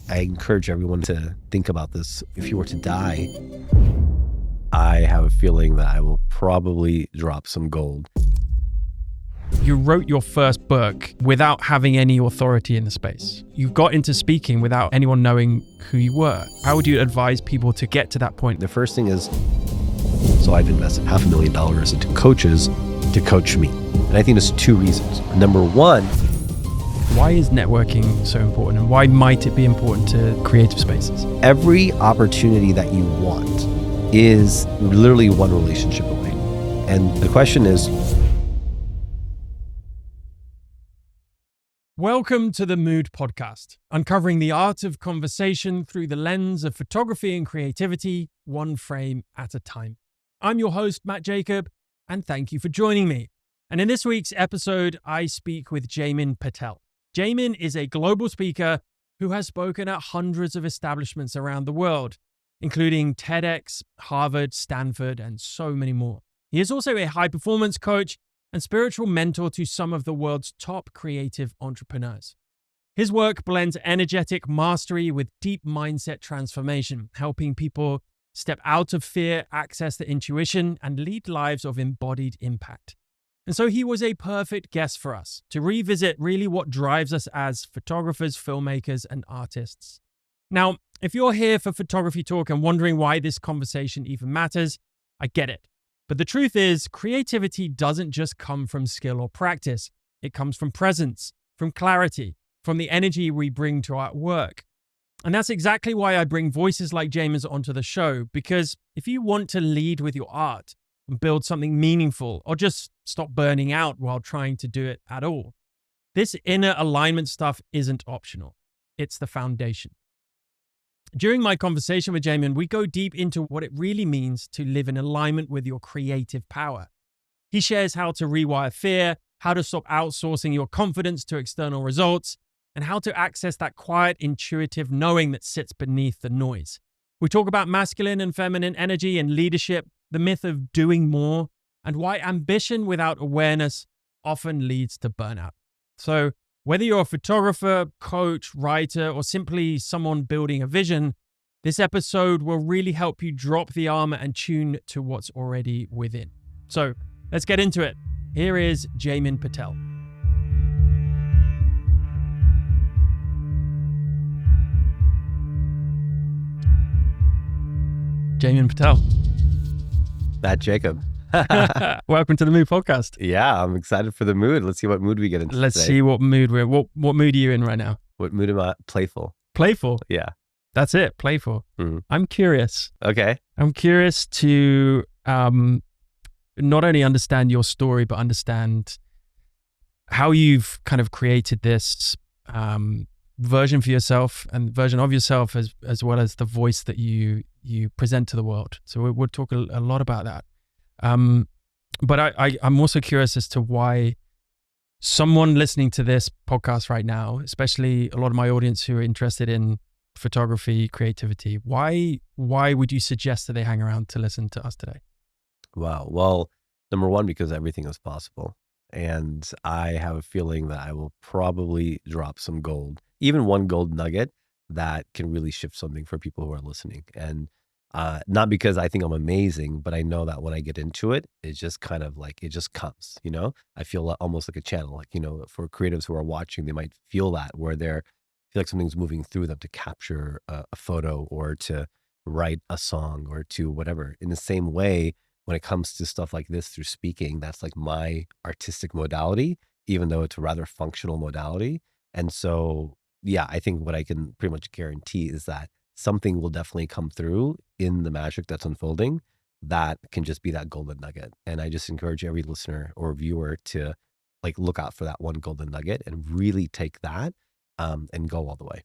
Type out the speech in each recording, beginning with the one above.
I encourage everyone to think about this. If you were to die, I have a feeling that I will probably drop some gold. You wrote your first book without having any authority in the space. You got into speaking without anyone knowing who you were. How would you advise people to get to that point? The first thing is, so I've invested $500,000 into coaches to coach me. And I think there's two reasons. Number one, why is networking so important, and why might it be important to creative spaces? every opportunity that you want is literally one relationship away. And the question is, Welcome to the Mood Podcast, uncovering the art of conversation through the lens of photography and creativity, one frame at a time. I'm your host, Matt Jacob, and thank you for joining me. And in this week's episode, I speak with Jaymin Patel. Jaymin is a global speaker who has spoken at hundreds of establishments around the world, including TEDx, Harvard, Stanford, and so many more. He is also a high-performance coach and spiritual mentor to some of the world's top creative entrepreneurs. His work blends energetic mastery with deep mindset transformation, helping people step out of fear, access their intuition, and lead lives of embodied impact. And so he was a perfect guest for us to revisit really what drives us as photographers, filmmakers, and artists. Now, if you're here for photography talk and wondering why this conversation even matters, I get it. But the truth is, creativity doesn't just come from skill or practice. It comes from presence, from clarity, from the energy we bring to our work. And that's exactly why I bring voices like Jaymin's onto the show, because if you want to lead with your art and build something meaningful, or just stop burning out while trying to do it at all, this inner alignment stuff isn't optional. It's the foundation. During my conversation with Jaymin, we go deep into what it really means to live in alignment with your creative power. He shares how to rewire fear, how to stop outsourcing your confidence to external results, and how to access that quiet, intuitive knowing that sits beneath the noise. We talk about masculine and feminine energy and leadership, the myth of doing more, and why ambition without awareness often leads to burnout. So, whether you're a photographer, coach, writer, or simply someone building a vision, this episode will really help you drop the armor and tune to what's already within. So let's get into it. Here is Jaymin Patel. Jaymin Patel. Matt Jacob. Welcome to the Mood Podcast. Yeah, I'm excited for the mood. Let's see what mood we get into Let's today. see what mood we're. What mood are you in right now? What mood am I? Playful. Playful. Yeah. That's it. Playful. Mhm. I'm curious. Okay. I'm curious to not only understand your story, but understand how you've kind of created this version for yourself and version of yourself, as well as the voice that you present to the world. So we'll talk a lot about that. But I'm also curious as to why someone listening to this podcast right now, especially a lot of my audience who are interested in photography, creativity, why would you suggest that they hang around to listen to us today? Wow. Well, number one, because everything is possible. And I have a feeling that I will probably drop some gold, even one gold nugget that can really shift something for people who are listening. And not because I think I'm amazing, but I know that when I get into it, it's just kind of like, it just comes, I feel almost like a channel, like, for creatives who are watching, they might feel that where feel like something's moving through them to capture a photo or to write a song or to whatever. In the same way, when it comes to stuff like this through speaking, that's like my artistic modality, even though it's a rather functional modality. And so, yeah, I think what I can pretty much guarantee is that something will definitely come through in the magic that's unfolding that can just be that golden nugget. And I just encourage every listener or viewer to like look out for that one golden nugget and really take that and go all the way.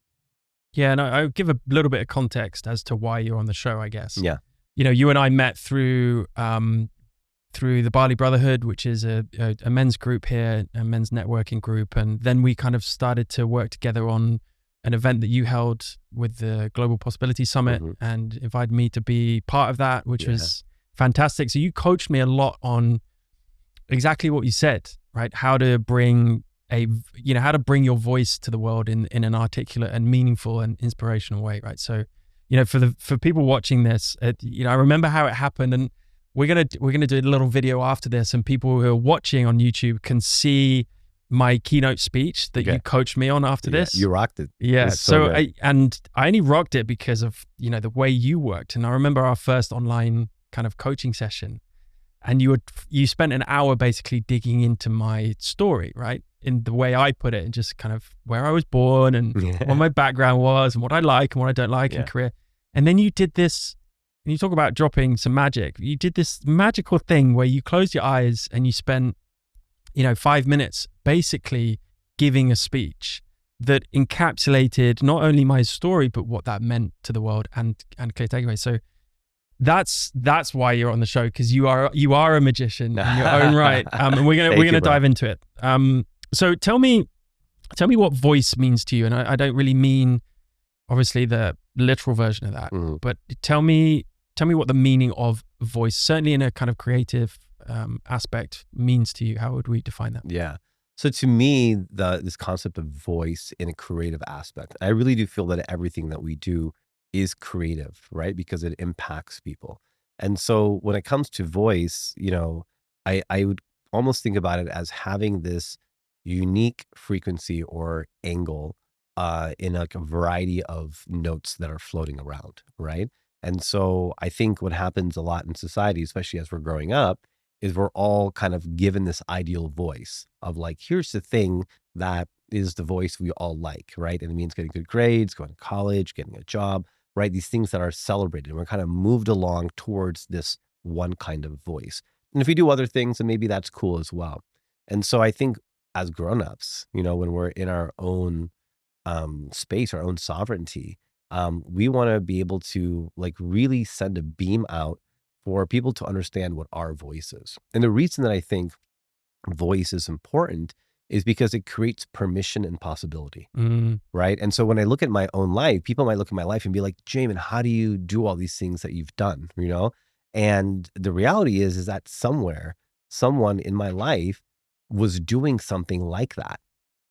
Yeah, and I'll give a little bit of context as to why you're on the show, I guess. Yeah. You and I met through the Bali Brotherhood, which is a men's group here, a men's networking group. And then we kind of started to work together on an event that you held with the Global Possibility Summit and invited me to be part of that, which was fantastic. So you coached me a lot on exactly what you said, right? How to bring how to bring your voice to the world in an articulate and meaningful and inspirational way, right? So, for people watching this, I remember how it happened, and we're gonna do a little video after this, and people who are watching on YouTube can see my keynote speech that you coached me on after this. You rocked it. Yeah. It was so good. I only rocked it because of, the way you worked. And I remember our first online kind of coaching session, and you spent an hour basically digging into my story, right? In the way I put it, and just kind of where I was born and what my background was and what I like and what I don't like in career. And then you did this, and you talk about dropping some magic. You did this magical thing where you closed your eyes and you spent 5 minutes basically giving a speech that encapsulated not only my story, but what that meant to the world and clear takeaway. So that's why you're on the show, because you are a magician in your own right. And we're gonna dive into it. So tell me what voice means to you. And I don't really mean obviously the literal version of that, but tell me what the meaning of voice, certainly in a kind of creative aspect, means to you. How would we define that? Yeah. So to me, this concept of voice in a creative aspect, I really do feel that everything that we do is creative, right? Because it impacts people. And so when it comes to voice, I would almost think about it as having this unique frequency or angle in like a variety of notes that are floating around, right? And so I think what happens a lot in society, especially as we're growing up, is we're all kind of given this ideal voice of like, here's the thing that is the voice we all like, right? And it means getting good grades, going to college, getting a job, right? These things that are celebrated. And we're kind of moved along towards this one kind of voice. And if we do other things, then maybe that's cool as well. And so I think as grownups, when we're in our own space, our own sovereignty, we want to be able to like really send a beam out for people to understand what our voice is. And the reason that I think voice is important is because it creates permission and possibility, right? And so when I look at my own life, people might look at my life and be like, Jaymin, how do you do all these things that you've done, And the reality is that somewhere, someone in my life was doing something like that,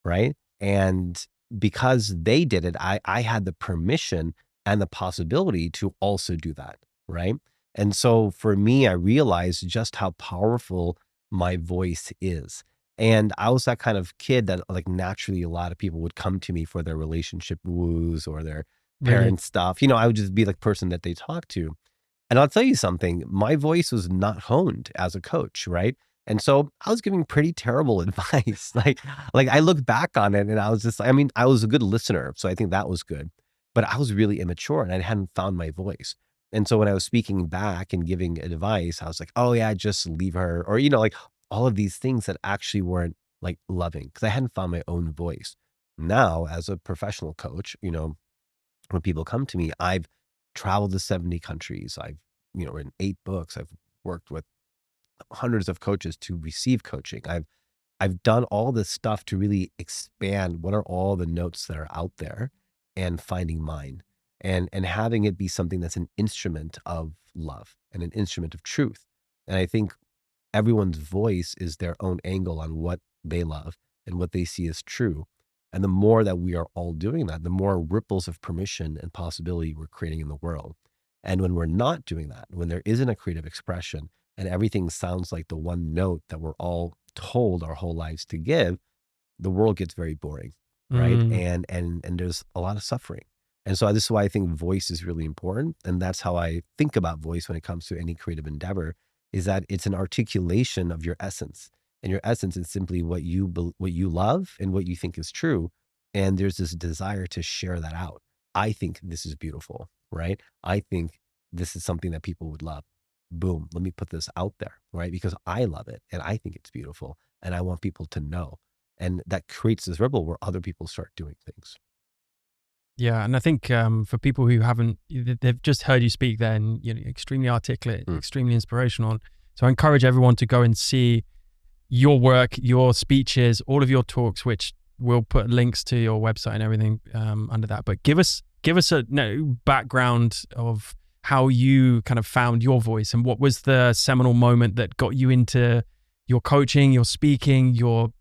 right? And because they did it, I had the permission and the possibility to also do that, right? And so for me, I realized just how powerful my voice is. And I was that kind of kid that like naturally a lot of people would come to me for their relationship woos or their parent stuff. I would just be the person that they talk to. And I'll tell you something, my voice was not honed as a coach, right? And so I was giving pretty terrible advice. Like I look back on it and I was just, I was a good listener. So I think that was good, but I was really immature and I hadn't found my voice. And so when I was speaking back and giving advice, I was like, oh yeah, just leave her. Or, like all of these things that actually weren't like loving because I hadn't found my own voice. Now, as a professional coach, when people come to me, I've traveled to 70 countries. I've, written 8 books. I've worked with hundreds of coaches to receive coaching. I've done all this stuff to really expand what are all the notes that are out there and finding mine. And having it be something that's an instrument of love and an instrument of truth. And I think everyone's voice is their own angle on what they love and what they see as true. And the more that we are all doing that, the more ripples of permission and possibility we're creating in the world. And when we're not doing that, when there isn't a creative expression and everything sounds like the one note that we're all told our whole lives to give, the world gets very boring, right? And there's a lot of suffering. And so this is why I think voice is really important. And that's how I think about voice when it comes to any creative endeavor, is that it's an articulation of your essence. And your essence is simply what you love and what you think is true. And there's this desire to share that out. I think this is beautiful, right? I think this is something that people would love. Boom, let me put this out there, right? Because I love it and I think it's beautiful and I want people to know. And that creates this ripple where other people start doing things. Yeah, and I think for people who haven't, they've just heard you speak then, extremely articulate, extremely inspirational. So I encourage everyone to go and see your work, your speeches, all of your talks, which we'll put links to your website and everything under that. But give us a background of how you kind of found your voice and what was the seminal moment that got you into your coaching, your speaking, your,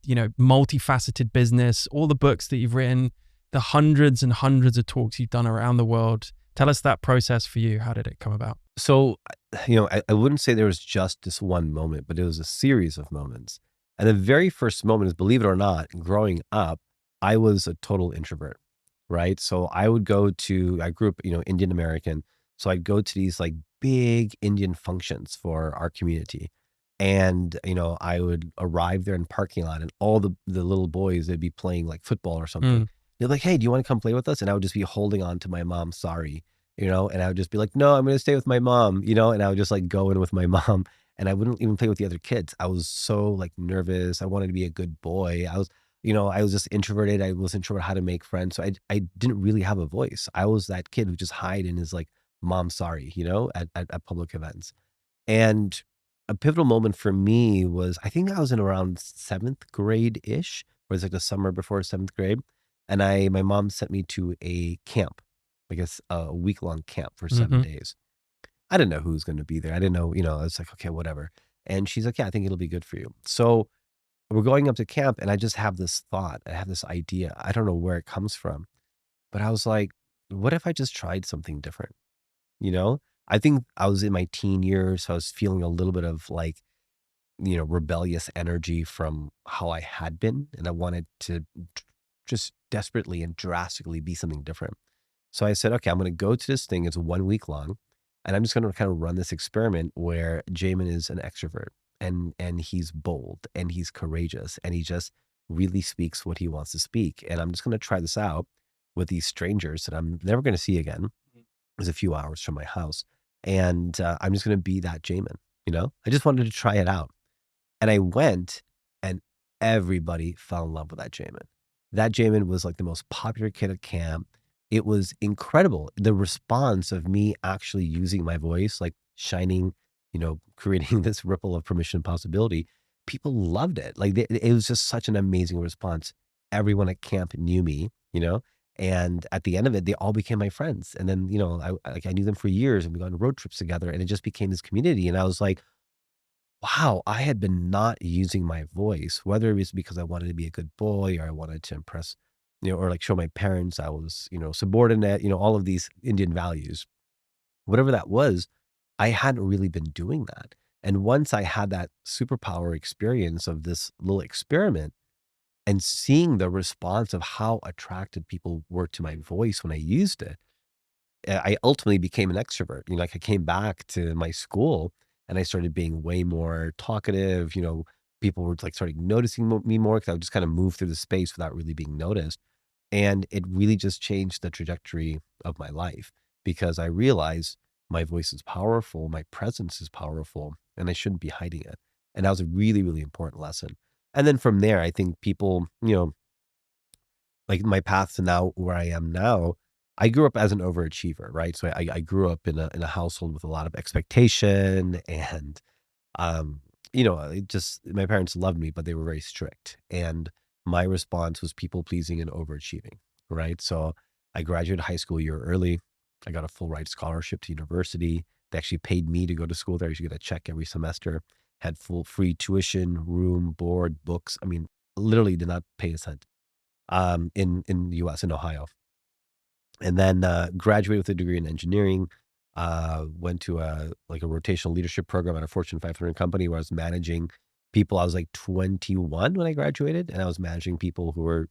multifaceted business, all the books that you've written, the hundreds and hundreds of talks you've done around the world. Tell us that process for you. How did it come about? So, I wouldn't say there was just this one moment, but it was a series of moments. And the very first moment is, believe it or not, growing up, I was a total introvert, right? So I grew up, Indian American. So I'd go to these like big Indian functions for our community. And, I would arrive there in parking lot and all the little boys, they'd be playing like football or something. Mm, They're like, "Hey, do you want to come play with us?" And I would just be holding on to my mom, sorry, and I would just be like, "No, I'm gonna stay with my mom," and I would just like go in with my mom and I wouldn't even play with the other kids. I was so like nervous. I wanted to be a good boy. I was just introverted. I wasn't sure how to make friends. So I didn't really have a voice. I was that kid who just hide in his like mom sorry, at public events. And a pivotal moment for me was, I think I was in around seventh grade ish, or it's like the summer before seventh grade. And my mom sent me to a camp, I guess a week long camp for seven hmm days. I didn't know who was going to be there. I didn't know, I was like, okay, whatever. And she's like, yeah, I think it'll be good for you. So we're going up to camp and I just have this thought. I have this idea. I don't know where it comes from, but I was like, what if I just tried something different? You know, I think I was in my teen years. So I was feeling a little bit of like, rebellious energy from how I had been. And I wanted to just desperately and drastically be something different. So I said, okay, I'm going to go to this thing. It's 1 week long. And I'm just going to kind of run this experiment where Jamin is an extrovert and he's bold and he's courageous and he just really speaks what he wants to speak. And I'm just going to try this out with these strangers that I'm never going to see again. It's a few hours from my house. And I'm just going to be that Jamin. I just wanted to try it out. And I went, and everybody fell in love with that Jamin. That Jamin was like the most popular kid at camp. It was incredible. The response of me actually using my voice, like shining, creating this ripple of permission and possibility. People loved it. Like it was just such an amazing response. Everyone at camp knew me. And at the end of it, they all became my friends. And then, I knew them for years and we got on road trips together and it just became this community. And I was like, wow, I had been not using my voice, whether it was because I wanted to be a good boy or I wanted to impress, or like show my parents I was, subordinate, all of these Indian values. Whatever that was, I hadn't really been doing that. And once I had that superpower experience of this little experiment and seeing the response of how attracted people were to my voice when I used it, I ultimately became an extrovert. Like I came back to my school and I started being way more talkative. People were like starting noticing me more because I would just kind of move through the space without really being noticed. And it really just changed the trajectory of my life because I realized my voice is powerful, my presence is powerful, and I shouldn't be hiding it. And that was a really, really important lesson. And then from there, I think people, like my path to now where I am now, I grew up as an overachiever, right? So I grew up in a household with a lot of expectation and it just my parents loved me, but they were very strict. And my response was people pleasing and overachieving, right? So I graduated high school a year early. I got a full ride scholarship to university. They actually paid me to go to school there. I used to get a check every semester, had full free tuition, room, board, books. I mean, literally did not pay a cent in the US, in Ohio. And then graduated with a degree in engineering. Went to a rotational leadership program at a Fortune 500 company where I was managing people. I was like 21 when I graduated, and I was managing people who were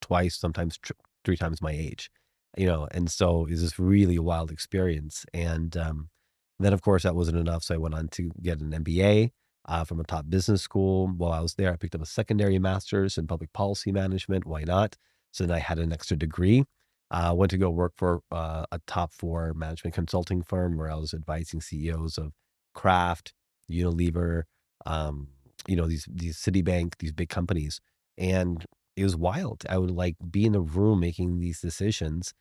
twice, sometimes three times my age. And so it was this really wild experience. And then, of course, that wasn't enough. So I went on to get an MBA from a top business school. While I was there, I picked up a secondary master's in public policy management. Why not? So then I had an extra degree. Went to go work for a top four management consulting firm where I was advising CEOs of Kraft, Unilever, um, these Citibank, these big companies, and it was wild. I would like be in the room making these decisions,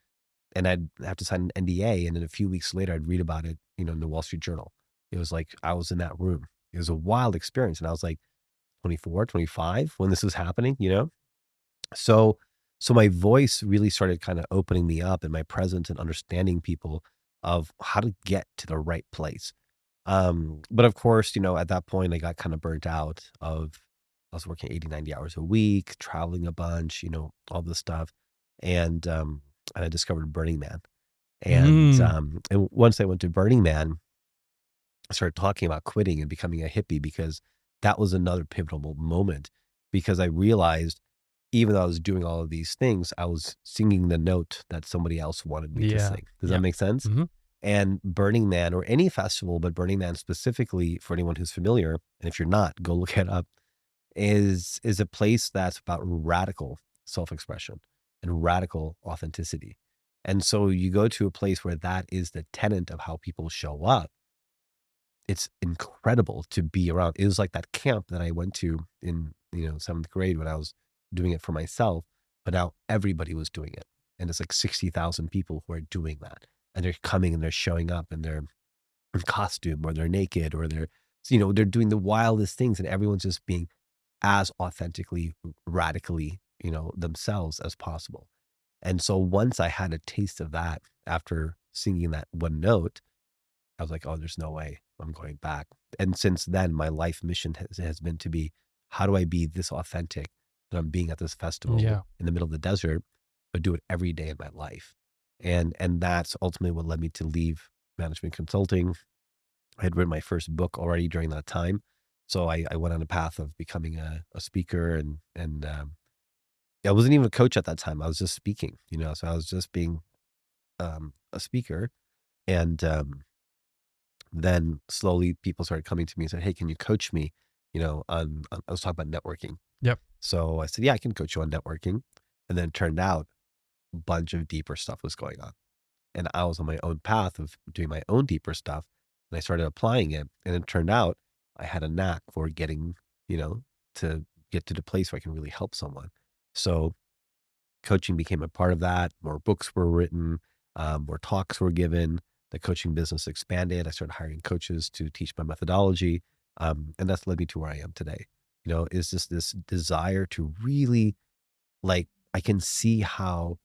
and I'd have to sign an NDA, and then a few weeks later, I'd read about it, in the Wall Street Journal. It was like I was in that room. It was a wild experience, and I was like 24, 25 when this was happening. So so my voice really started kinda opening me up and my presence and understanding people of how to get to the right place. But of course, at that point, I got kind of burnt out of I was working 80, 90 hours a week, traveling a bunch, all this stuff. And I discovered Burning Man. Mm, And once I went to Burning Man, I started talking about quitting and becoming a hippie because that was another pivotal moment because I realized even though I was doing all of these things, I was singing the note that somebody else wanted me to yeah. sing. Does that Yeah. make sense? Hmm. And Burning Man or any festival, but Burning Man specifically for anyone who's familiar, and if you're not, go look it up, is a place that's about radical self-expression and radical authenticity. And so you go to a place where that is the tenet of how people show up. It's incredible to be around. It was like that camp that I went to in, 7th grade when I was doing it for myself, but now everybody was doing it. And it's like 60,000 people who are doing that. And they're coming and they're showing up and they're in costume or they're naked or they're doing the wildest things and everyone's just being as authentically, radically, themselves as possible. And so once I had a taste of that after singing that one note, I was like, "Oh, there's no way I'm going back." And since then, my life mission has been to be, how do I be this authentic that I'm being at this festival Yeah. in the middle of the desert, but do it every day in my life? And that's ultimately what led me to leave management consulting. I had written my first book already during that time. So I went on a path of becoming a speaker and I wasn't even a coach at that time. I was just speaking, so I was just being a speaker. And then slowly people started coming to me and said, "Hey, can you coach me?" I was talking about networking. Yep. So I said, "Yeah, I can coach you on networking." And then it turned out a bunch of deeper stuff was going on. And I was on my own path of doing my own deeper stuff. And I started applying it. And it turned out I had a knack for getting, you know, to get to the place where I can really help someone. So coaching became a part of that. More books were written, more talks were given. The coaching business expanded. I started hiring coaches to teach my methodology. And that's led me to where I am today. Is just this desire to really I can see how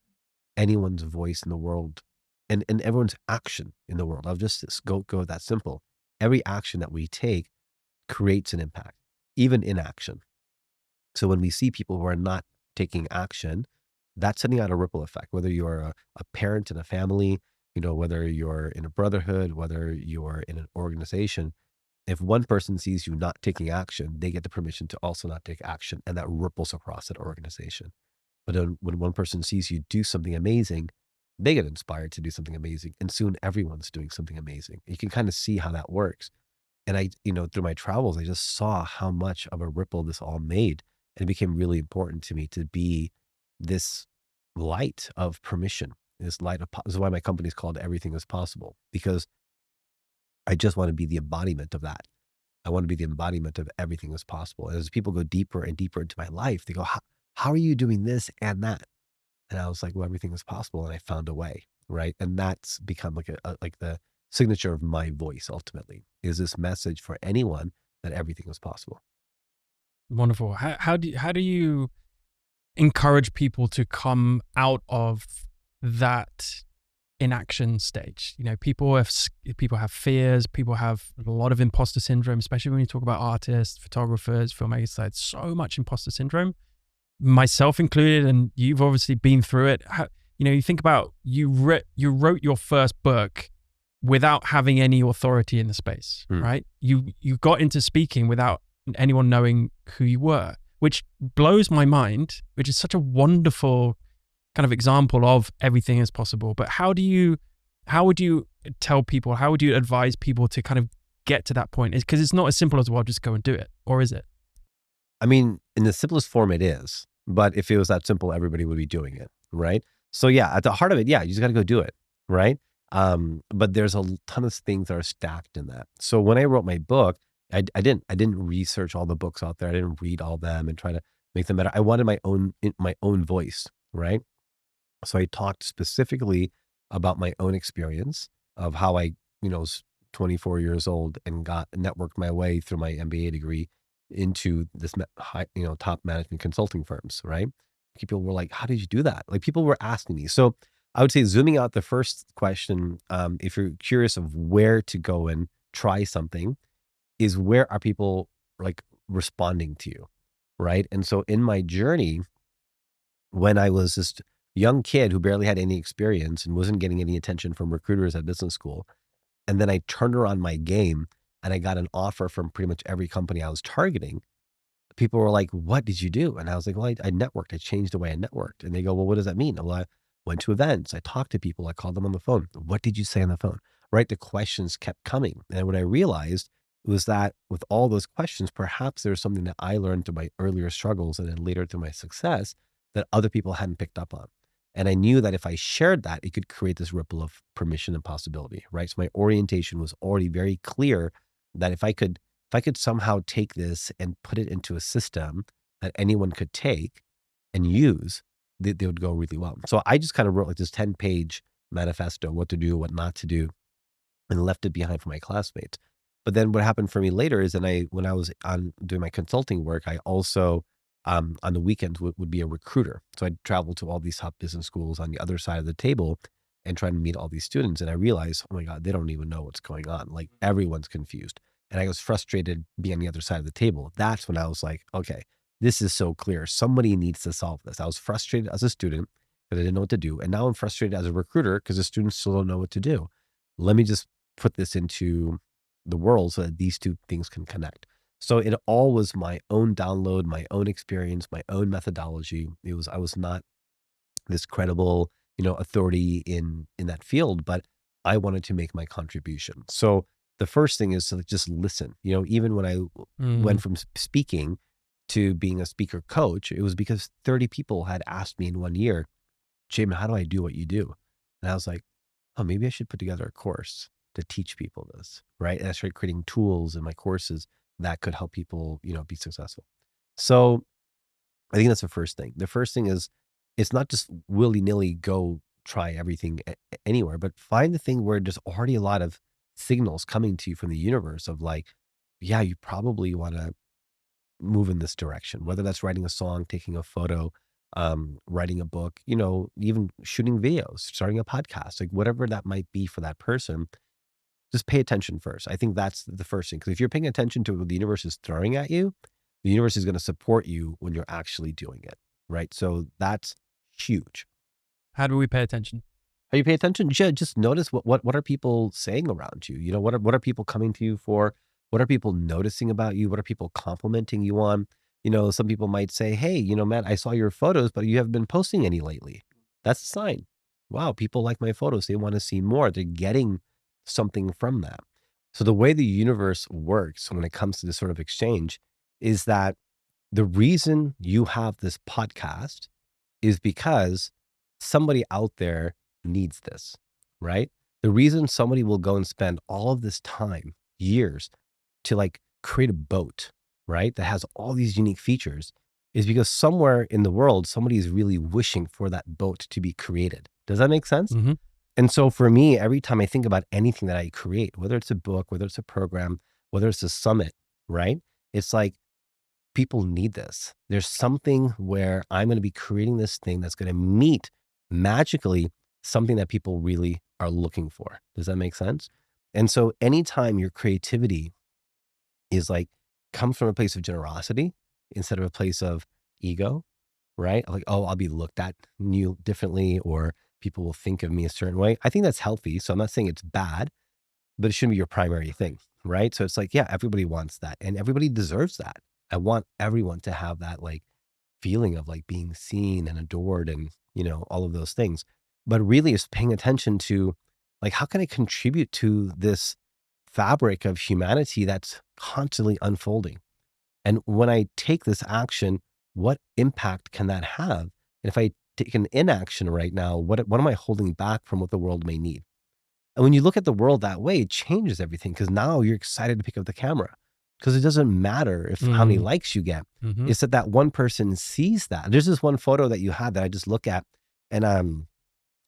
anyone's voice in the world and everyone's action in the world. I'll just go that simple. Every action that we take creates an impact, even inaction. So when we see people who are not taking action, that's sending out a ripple effect, whether you're a parent in a family, whether you're in a brotherhood, whether you're in an organization. If one person sees you not taking action, they get the permission to also not take action. And that ripples across that organization. But then when one person sees you do something amazing, they get inspired to do something amazing. And soon everyone's doing something amazing. You can kind of see how that works. And through my travels, I just saw how much of a ripple this all made. And it became really important to me to be this light of permission, this light of, this is why my company is called Everything is Possible, because I just want to be the embodiment of that. I want to be the embodiment of everything is possible. And as people go deeper and deeper into my life, they go, how are you doing this and that? And I was like, well, everything is possible. And I found a way. Right. And that's become like the signature of my voice ultimately is this message for anyone that everything is possible. Wonderful. How do you encourage people to come out of that inaction stage? People have fears. People have a lot of imposter syndrome, especially when you talk about artists, photographers, filmmakers. Side, so much imposter syndrome, myself included, and you've obviously been through it. You think about you wrote your first book without having any authority in the space, Hmm. right? You got into speaking without anyone knowing who you were, which blows my mind, which is such a wonderful kind of example of everything is possible. But how would you tell people, how would you advise people to kind of get to that point? Because it's not as simple as, well, just go and do it, or is it? I mean, in the simplest form, it is. But if it was that simple, everybody would be doing it. Right. So, yeah, at the heart of it, yeah, you just got to go do it. Right. But there's a ton of things that are stacked in that. So when I wrote my book, I didn't research all the books out there. I didn't read all them and try to make them better. I wanted my own voice. Right. So I talked specifically about my own experience of how I, was 24 years old and got networked my way through my MBA degree into this high, top management consulting firms, right? People were like, "How did you do that?" Like people were asking me. So I would say zooming out the first question, if you're curious of where to go and try something is where are people like responding to you, right? And so in my journey, when I was this young kid who barely had any experience and wasn't getting any attention from recruiters at business school, and then I turned around my game and I got an offer from pretty much every company I was targeting. People were like, "What did you do?" And I was like, "Well, I networked. I changed the way I networked." And they go, "Well, what does that mean?" Well, I went to events. I talked to people. I called them on the phone. What did you say on the phone? Right? The questions kept coming. And what I realized was that with all those questions, perhaps there's something that I learned through my earlier struggles and then later through my success that other people hadn't picked up on. And I knew that if I shared that, it could create this ripple of permission and possibility, right? So my orientation was already very clear that if I could somehow take this and put it into a system that anyone could take and use, they would go really well. So I just kind of wrote like this 10-page manifesto, what to do, what not to do, and left it behind for my classmates. But then what happened for me later is then when I was on doing my consulting work, I also on the weekends would be a recruiter. So I'd travel to all these top business schools on the other side of the table and try to meet all these students. And I realized, oh my God, they don't even know what's going on. Like everyone's confused. And I was frustrated being on the other side of the table. That's when I was like, okay, this is so clear. Somebody needs to solve this. I was frustrated as a student because I didn't know what to do. And now I'm frustrated as a recruiter because the students still don't know what to do. Let me just put this into the world so that these two things can connect. So it all was my own download, my own experience, my own methodology. I was not this credible, authority in that field, but I wanted to make my contribution. So the first thing is to like, just listen. Even when I went Mm. from speaking to being a speaker coach, it was because 30 people had asked me in 1 year, Jaymin, how do I do what you do? And I was like, oh, maybe I should put together a course to teach people this, right? And I started creating tools in my courses that could help people, be successful. So I think that's the first thing. The first thing is it's not just willy nilly go try everything anywhere, but find the thing where there's already a lot of signals coming to you from the universe of like, yeah, you probably want to move in this direction, whether that's writing a song, taking a photo, writing a book, even shooting videos, starting a podcast, like whatever that might be for that person, just pay attention first. I think that's the first thing. Because if you're paying attention to what the universe is throwing at you, the universe is going to support you when you're actually doing it. Right. So that's huge. How do we pay attention? How you pay attention? Yeah, just notice what are people saying around you? What are people coming to you for? What are people noticing about you? What are people complimenting you on? Some people might say, "Hey, Matt, I saw your photos, but you haven't been posting any lately." That's a sign. Wow, people like my photos. They want to see more. They're getting something from that. So the way the universe works when it comes to this sort of exchange is that the reason you have this podcast is because somebody out there needs this, right? The reason somebody will go and spend all of this time, years, to like create a boat, right? That has all these unique features is because somewhere in the world, somebody is really wishing for that boat to be created. Does that make sense? Hmm. And so for me, every time I think about anything that I create, whether it's a book, whether it's a program, whether it's a summit, right? It's like people need this. There's something where I'm going to be creating this thing that's going to meet magically something that people really are looking for. Does that make sense? And so anytime your creativity is like comes from a place of generosity instead of a place of ego, right? Like, oh, I'll be looked at new differently or people will think of me a certain way. I think that's healthy. So I'm not saying it's bad, but it shouldn't be your primary thing, right? So it's like, yeah, everybody wants that and everybody deserves that. I want everyone to have that like feeling of like being seen and adored and, all of those things. But really is paying attention to like, how can I contribute to this fabric of humanity that's constantly unfolding? And when I take this action, what impact can that have? And if I take an inaction right now, what am I holding back from what the world may need? And when you look at the world that way, it changes everything because now you're excited to pick up the camera because it doesn't matter if how many Mm. likes you get. Hmm. It's that one person sees that. There's this one photo that you had that I just look at and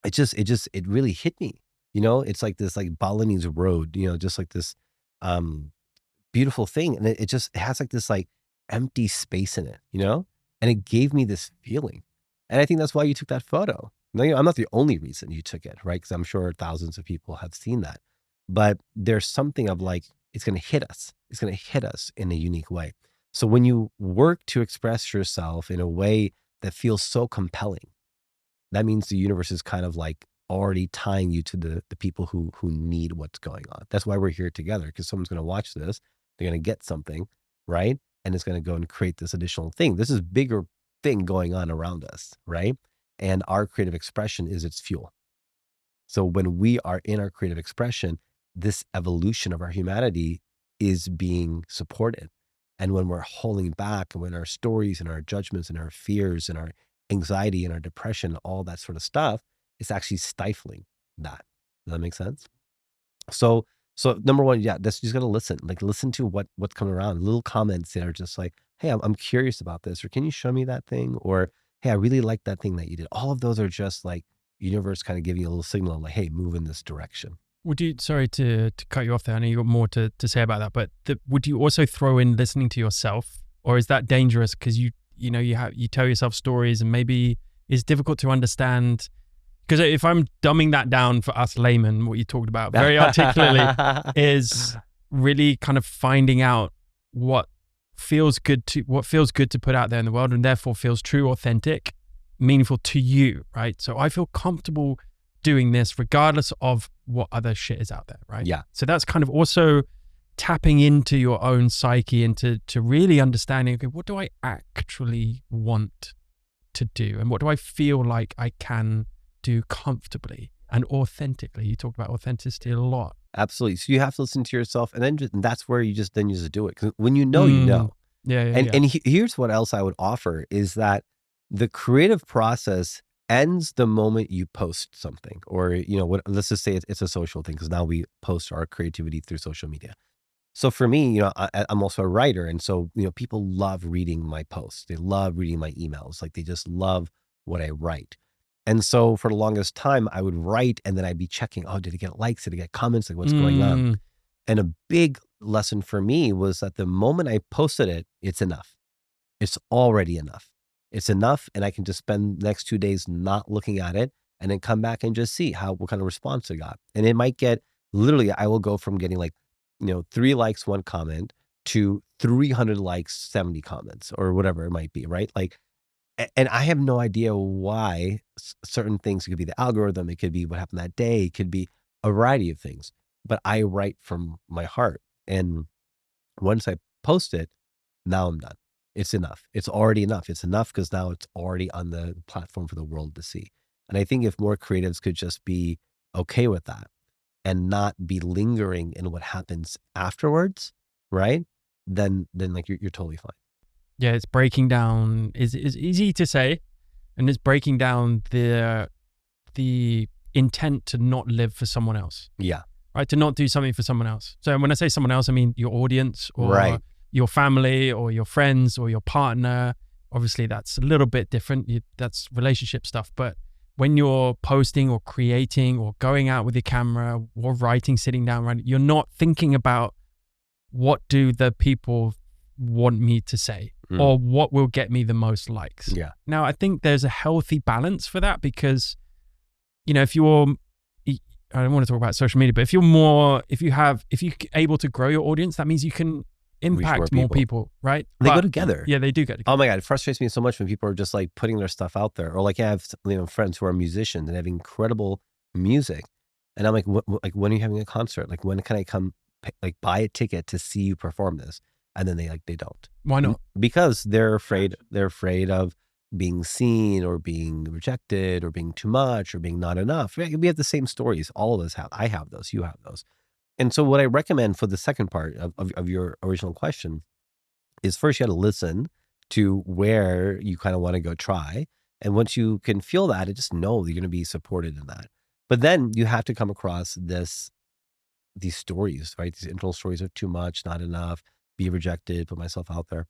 it really hit me. It's like this like Balinese road, just like this um beautiful thing. And it has like this like empty space in it. And it gave me this feeling. And I think that's why you took that photo. Now, I'm not the only reason you took it, right? Because I'm sure thousands of people have seen that. but there's something of like, it's going to hit us. It's going to hit us in a unique way. So when you work to express yourself in a way that feels so compelling, that means the universe is kind of like already tying you to the people who need what's going on. That's why we're here together, because someone's going to watch this, they're going to get something, right? And it's going to go and create this additional thing. This is bigger thing going on around us, right? And our creative expression is its fuel. So when we are in our creative expression, this evolution of our humanity is being supported. And when we're holding back, and when our stories and our judgments and our fears and our anxiety and our depression, all that sort of stuff, it's actually stifling that. Does that make sense? So, so number one, yeah, that's just gonna listen. Like listen to what's coming around. Little comments that are just like, hey, I'm curious about this, or can you show me that thing? Or hey, I really like that thing that you did. All of those are just like universe kind of giving you a little signal, like, hey, move in this direction. Would you, sorry to cut you off there, I know you got more to say about that, but would you also throw in listening to yourself, or is that dangerous? Because you know, you tell yourself stories and maybe it's difficult to understand. Because if I'm dumbing that down for us laymen, what you talked about very articulately is really kind of finding out what feels good to put out there in the world, and therefore feels true, authentic, meaningful to you, right? So I feel comfortable doing this regardless of what other shit is out there, right? Yeah. So that's kind of also tapping into your own psyche and to really understanding, okay, what do I actually want to do? And what do I feel like I can do comfortably and authentically? You talked about authenticity a lot. Absolutely. So you have to listen to yourself, and then and that's where you just do it. Because when you know, you know. Yeah, yeah, And yeah. and here's what else I would offer is that the creative process ends the moment you post something, or what. Let's just say it's a social thing, because now we post our creativity through social media. So for me, I'm also a writer, and so people love reading my posts. They love reading my emails. Like they just love what I write. And so for the longest time, I would write, and then I'd be checking. Oh, did it get likes? Did it get comments? Like what's going on? And a big lesson for me was that the moment I posted it, it's enough. It's already enough. It's enough. And I can just spend the next 2 days not looking at it, and then come back and just see what kind of response I got. And it might get, literally, I will go from getting like, 3 likes, 1 comment, to 300 likes, 70 comments, or whatever it might be. Right. Like, and I have no idea why certain things. It could be the algorithm. It could be what happened that day. It could be a variety of things, but I write from my heart. And once I post it, now I'm done. It's enough. It's already enough. It's enough because now it's already on the platform for the world to see. And I think if more creatives could just be okay with that and not be lingering in what happens afterwards, right? Then like you're totally fine. Yeah, it's breaking down is easy to say, and it's breaking down the intent to not live for someone else. Yeah. Right, to not do something for someone else. So when I say someone else, I mean your audience, or Right. your family, or your friends, or your partner. Obviously, that's a little bit different. That's relationship stuff. But when you're posting or creating or going out with your camera or writing, sitting down, writing, you're not thinking about what do the people want me to say, or what will get me the most likes. Yeah. Now, I think there's a healthy balance for that, because, if you're, I don't want to talk about social media, but if you're able to grow your audience, that means you can impact more people, right? They go together. Yeah, they do go together. Oh my God, it frustrates me so much when people are just like putting their stuff out there, or like I have friends who are musicians and have incredible music, and I'm like, like when are you having a concert? Like when can I come, like buy a ticket to see you perform this? And then they don't. Why not? Because they're afraid. They're afraid of being seen, or being rejected, or being too much, or being not enough. We have the same stories. All of us have. I have those. You have those. And so what I recommend for the second part of your original question is, first you got to listen to where you kind of want to go try. And once you can feel that, just know you're going to be supported in that. But then you have to come across these stories, right? These internal stories of too much, not enough, be rejected, put myself out there.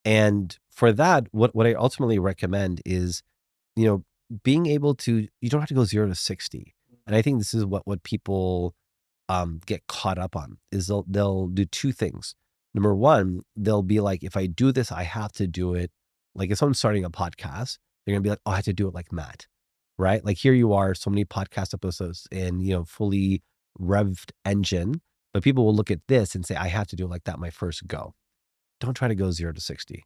And for that, what I ultimately recommend is, being able to, you don't have to go 0 to 60. And I think this is what people get caught up on, is they'll do 2 things. Number one, they'll be like, if I do this, I have to do it. Like if someone's starting a podcast, they're gonna be like, oh, I have to do it like Matt, right? Like here you are, so many podcast episodes, and fully revved engine, but people will look at this and say, I have to do it like that my first go. Don't try to go 0 to 60.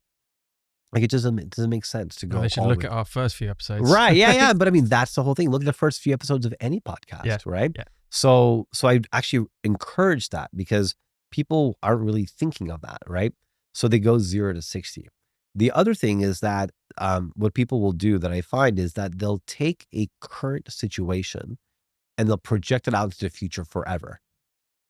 Like it doesn't make sense to Well, they go should all look the at our first few episodes. right. Yeah, yeah. But I mean, that's the whole thing. Look at the first few episodes of any Yeah. podcast, right? Yeah. So I actually encourage that because people aren't really thinking of that, right? So they go 0 to 60. The other thing is that what people will do that I find is that they'll take a current situation and they'll project it out into the future forever.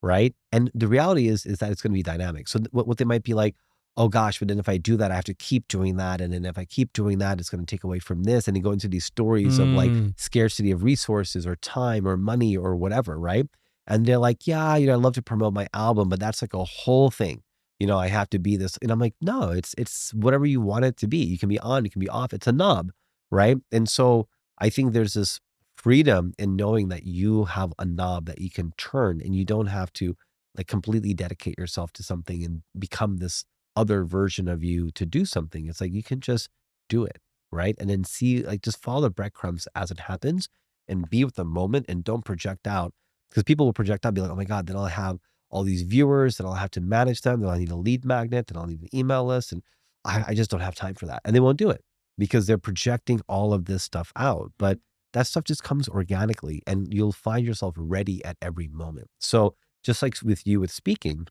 Right? And the reality is that it's gonna be dynamic. So what they might be like, "Oh gosh, but then if I do that, I have to keep doing that, and then if I keep doing that, it's gonna take away from this," and you go into these stories of, like, Mm. scarcity of resources or time or money or whatever, right? And they're like, "Yeah, I'd love to promote my album, but that's like a whole thing. I have to be this," and I'm like, "No, it's whatever you want it to be. You can be on, you can be off. It's a knob." Right? And so I think there's this freedom in knowing that you have a knob that you can turn and you don't have to like completely dedicate yourself to something and become this other version of you to do something. It's like you can just do it, right? And then see, like, just follow the breadcrumbs as it happens and be with the moment and don't project out because people will project out, be like, oh my God, then I'll have all these viewers, then I'll have to manage them, then I'll need a lead magnet, then I'll need an email list. And I just don't have time for that. And they won't do it because they're projecting all of this stuff out. But that stuff just comes organically and you'll find yourself ready at every moment. So just like with you with speaking,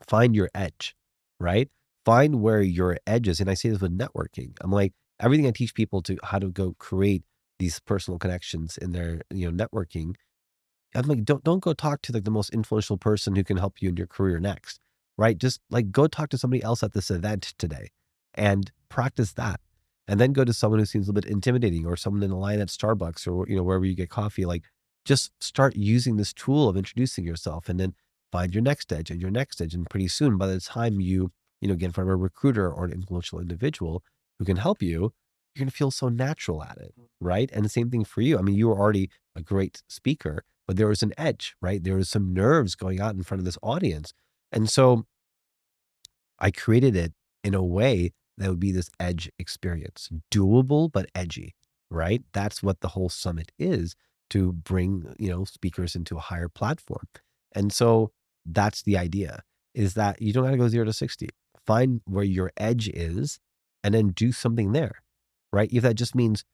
find your edge, right? Find where your edge is. And I say this with networking. I'm like, everything I teach people to how to go create these personal connections in their, networking. I'm like, don't go talk to like the most influential person who can help you in your career next, right? Just like go talk to somebody else at this event today and practice that. And then go to someone who seems a little bit intimidating or someone in a line at Starbucks or wherever you get coffee. Like just start using this tool of introducing yourself and then find your next edge and your next edge. And pretty soon by the time get in front of a recruiter or an influential individual who can help you, you're gonna feel so natural at it. Right. And the same thing for you. I mean, you were already a great speaker, but there was an edge, right? There was some nerves going out in front of this audience. And so I created it in a way that would be this edge experience, doable, but edgy, right? That's what the whole summit is to bring, speakers into a higher platform. And so that's the idea is that you don't have to go 0 to 60. Find where your edge is and then do something there, right? If that just means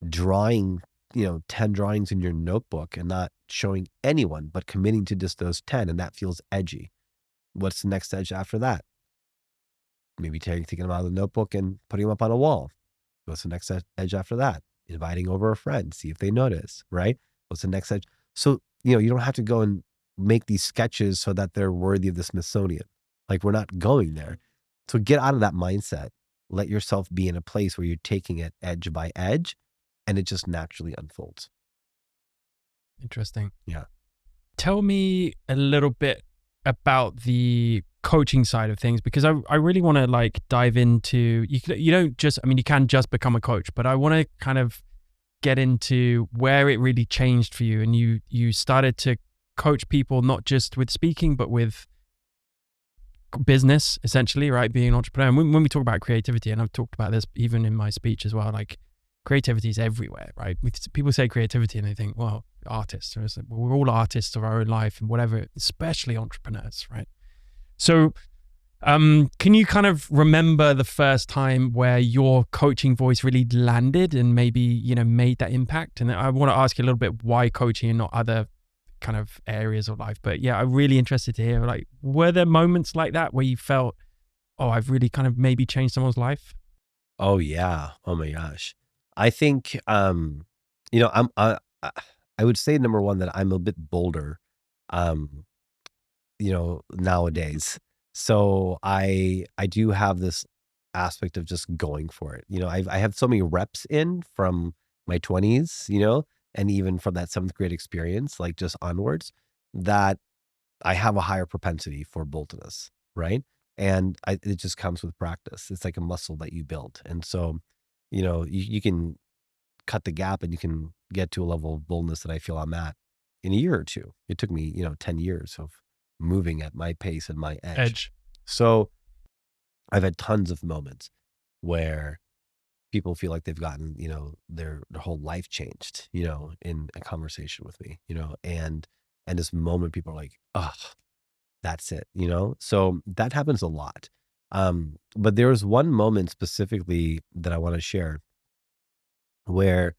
drawing, 10 drawings in your notebook and not showing anyone, but committing to just those 10, and that feels edgy. What's the next edge after that? Maybe taking them out of the notebook and putting them up on a wall. What's the next edge after that? Inviting over a friend, see if they notice, right? What's the next edge? So, you don't have to go and make these sketches so that they're worthy of the Smithsonian. Like we're not going there. So get out of that mindset. Let yourself be in a place where you're taking it edge by edge and it just naturally unfolds. Interesting. Yeah. Tell me a little bit about the coaching side of things because I really want to like dive into you don't just I mean you can just become a coach, but I want to kind of get into where it really changed for you and you started to coach people not just with speaking but with business essentially, right? Being an entrepreneur. And when we talk about creativity, and I've talked about this even in my speech as well, like creativity is everywhere, right? People say creativity and they think, well, artists. Or it's like, well, we're all artists of our own life and whatever, especially entrepreneurs, right? So can you kind of remember the first time where your coaching voice really landed and maybe, made that impact? And I want to ask you a little bit why coaching and not other kind of areas of life. But yeah, I'm really interested to hear, like, were there moments like that where you felt, oh, I've really kind of maybe changed someone's life? Oh yeah. Oh my gosh. I think I would say number one that I'm a bit bolder. Um nowadays. So I do have this aspect of just going for it. I have so many reps in from my 20s, and even from that seventh grade experience, like just onwards, that I have a higher propensity for boldness, right? And it just comes with practice. It's like a muscle that you build. And so, you can cut the gap and you can get to a level of boldness that I feel I'm at in a year or two. It took me, 10 years of moving at my pace and my edge. Edge. So I've had tons of moments where people feel like they've gotten, their whole life changed, in a conversation with me, and And this moment, people are like, oh, that's it, you know? So that happens a lot. But there was one moment specifically that I want to share where,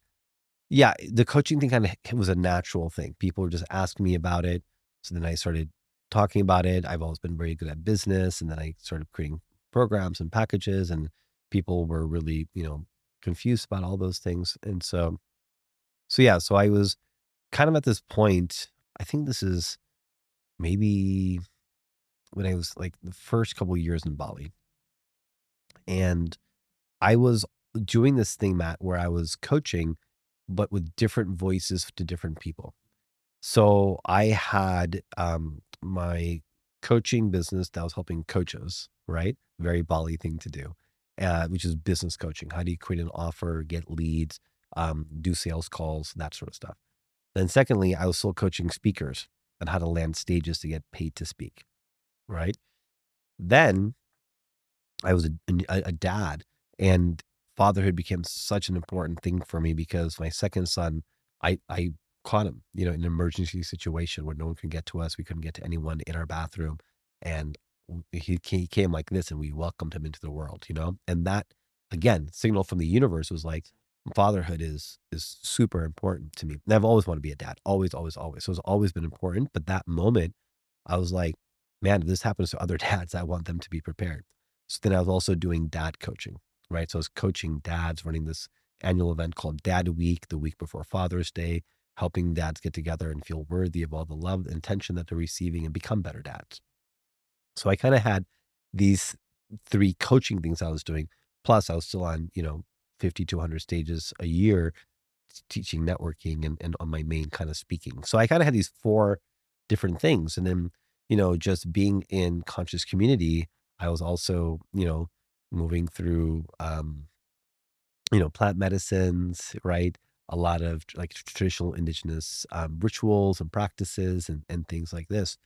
yeah, the coaching thing kind of was a natural thing. People were just asking me about it. So then I started talking about it. I've always been very good at business. And then I started creating programs and packages, and people were really, confused about all those things. And so yeah, so I was kind of at this point. I think this is maybe when I was like the first couple of years in Bali. And I was doing this thing, Matt, where I was coaching, but with different voices to different people. So I had my coaching business that was helping coaches, right? Very Bali thing to do, which is business coaching. How do you create an offer, get leads, do sales calls, that sort of stuff. Then, secondly, I was still coaching speakers on how to land stages to get paid to speak, right? Then I was a dad, and fatherhood became such an important thing for me because my second son, I caught him, in an emergency situation where no one could get to us. We couldn't get to anyone in our bathroom, and he came like this, and we welcomed him into the world, And that again, signal from the universe was like fatherhood is super important to me. And I've always wanted to be a dad, always, always, always. So it's always been important. But that moment, I was like, man, if this happens to other dads, I want them to be prepared. So then I was also doing dad coaching, right? So I was coaching dads, running this annual event called Dad Week, the week before Father's Day, helping dads get together and feel worthy of all the love and attention that they're receiving and become better dads. So I kind of had these three coaching things I was doing. Plus, I was still on, 50 to 100 stages a year teaching networking and on my main kind of speaking. So I kind of had these four different things. And then, just being in conscious community, I was also, moving through, plant medicines, right? A lot of like traditional indigenous rituals and practices and things like this.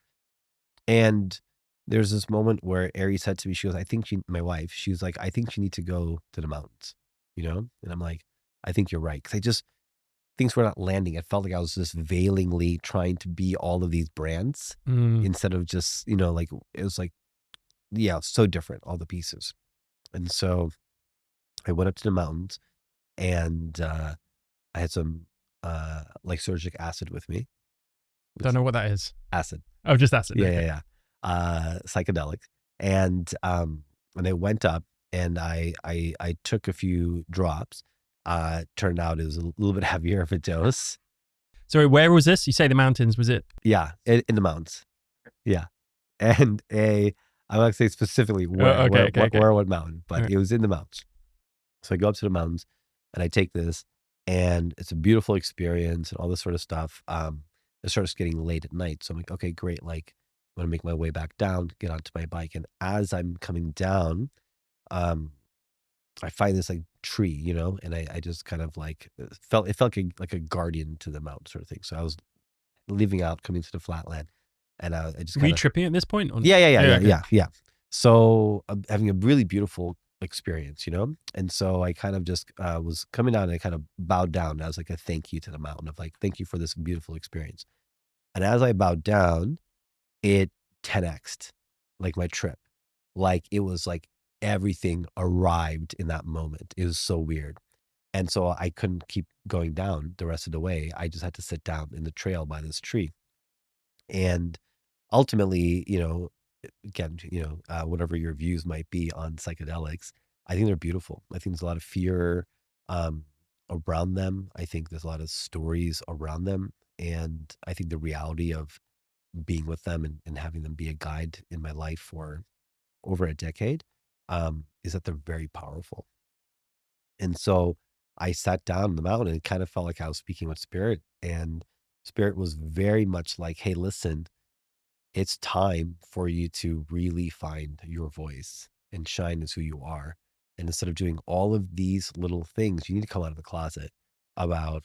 And there's this moment where Ari said to me, she goes, my wife, she was like, I think you need to go to the mountains, And I'm like, I think you're right. Cause things were not landing. It felt like I was just veilingly trying to be all of these brands Mm. instead of just, like it was like, yeah, so different, all the pieces. And so I went up to the mountains and I had some lysergic acid with me. Don't With know what that is. acid. Oh, just acid. Yeah, yeah, Okay. yeah. Psychedelic. And I went up and I took a few drops. Turned out it was a little bit heavier of a dose. Sorry, where was this? You say the mountains. Was it? Yeah, in the mountains. Yeah. And I won't say specifically where, Okay. Okay. Okay. where, what mountain, All but right. it was in the mountains. So I go up to the mountains and I take this, and it's a beautiful experience and all this sort of stuff. It starts getting late at night. So I'm like, okay, great. Like, I'm gonna make my way back down, get onto my bike. And as I'm coming down, um, I find this like tree, and I just kind of like it felt like a guardian to the mountain sort of thing. So I was leaving out, coming to the flatland, and I just Were you kind of tripping at this point? yeah, yeah, yeah, Yeah. yeah, Okay. yeah, yeah. So, I'm having a really beautiful experience, And so I kind of just, was coming down and I kind of bowed down as like a thank you to the mountain of like, "Thank you for this beautiful experience." And as I bowed down, it 10x'd, like, my trip. Like, it was like everything arrived in that moment. It was so weird. And so I couldn't keep going down the rest of the way. I just had to sit down in the trail by this tree. And ultimately, again, whatever your views might be on psychedelics, I think they're beautiful. I think there's a lot of fear um, around them. I think there's a lot of stories around them. And I think the reality of being with them and having them be a guide in my life for over a decade is that they're very powerful. And so I sat down on the mountain and it kind of felt like I was speaking with spirit. And spirit was very much like, hey, listen, it's time for you to really find your voice and shine as who you are. And instead of doing all of these little things, you need to come out of the closet about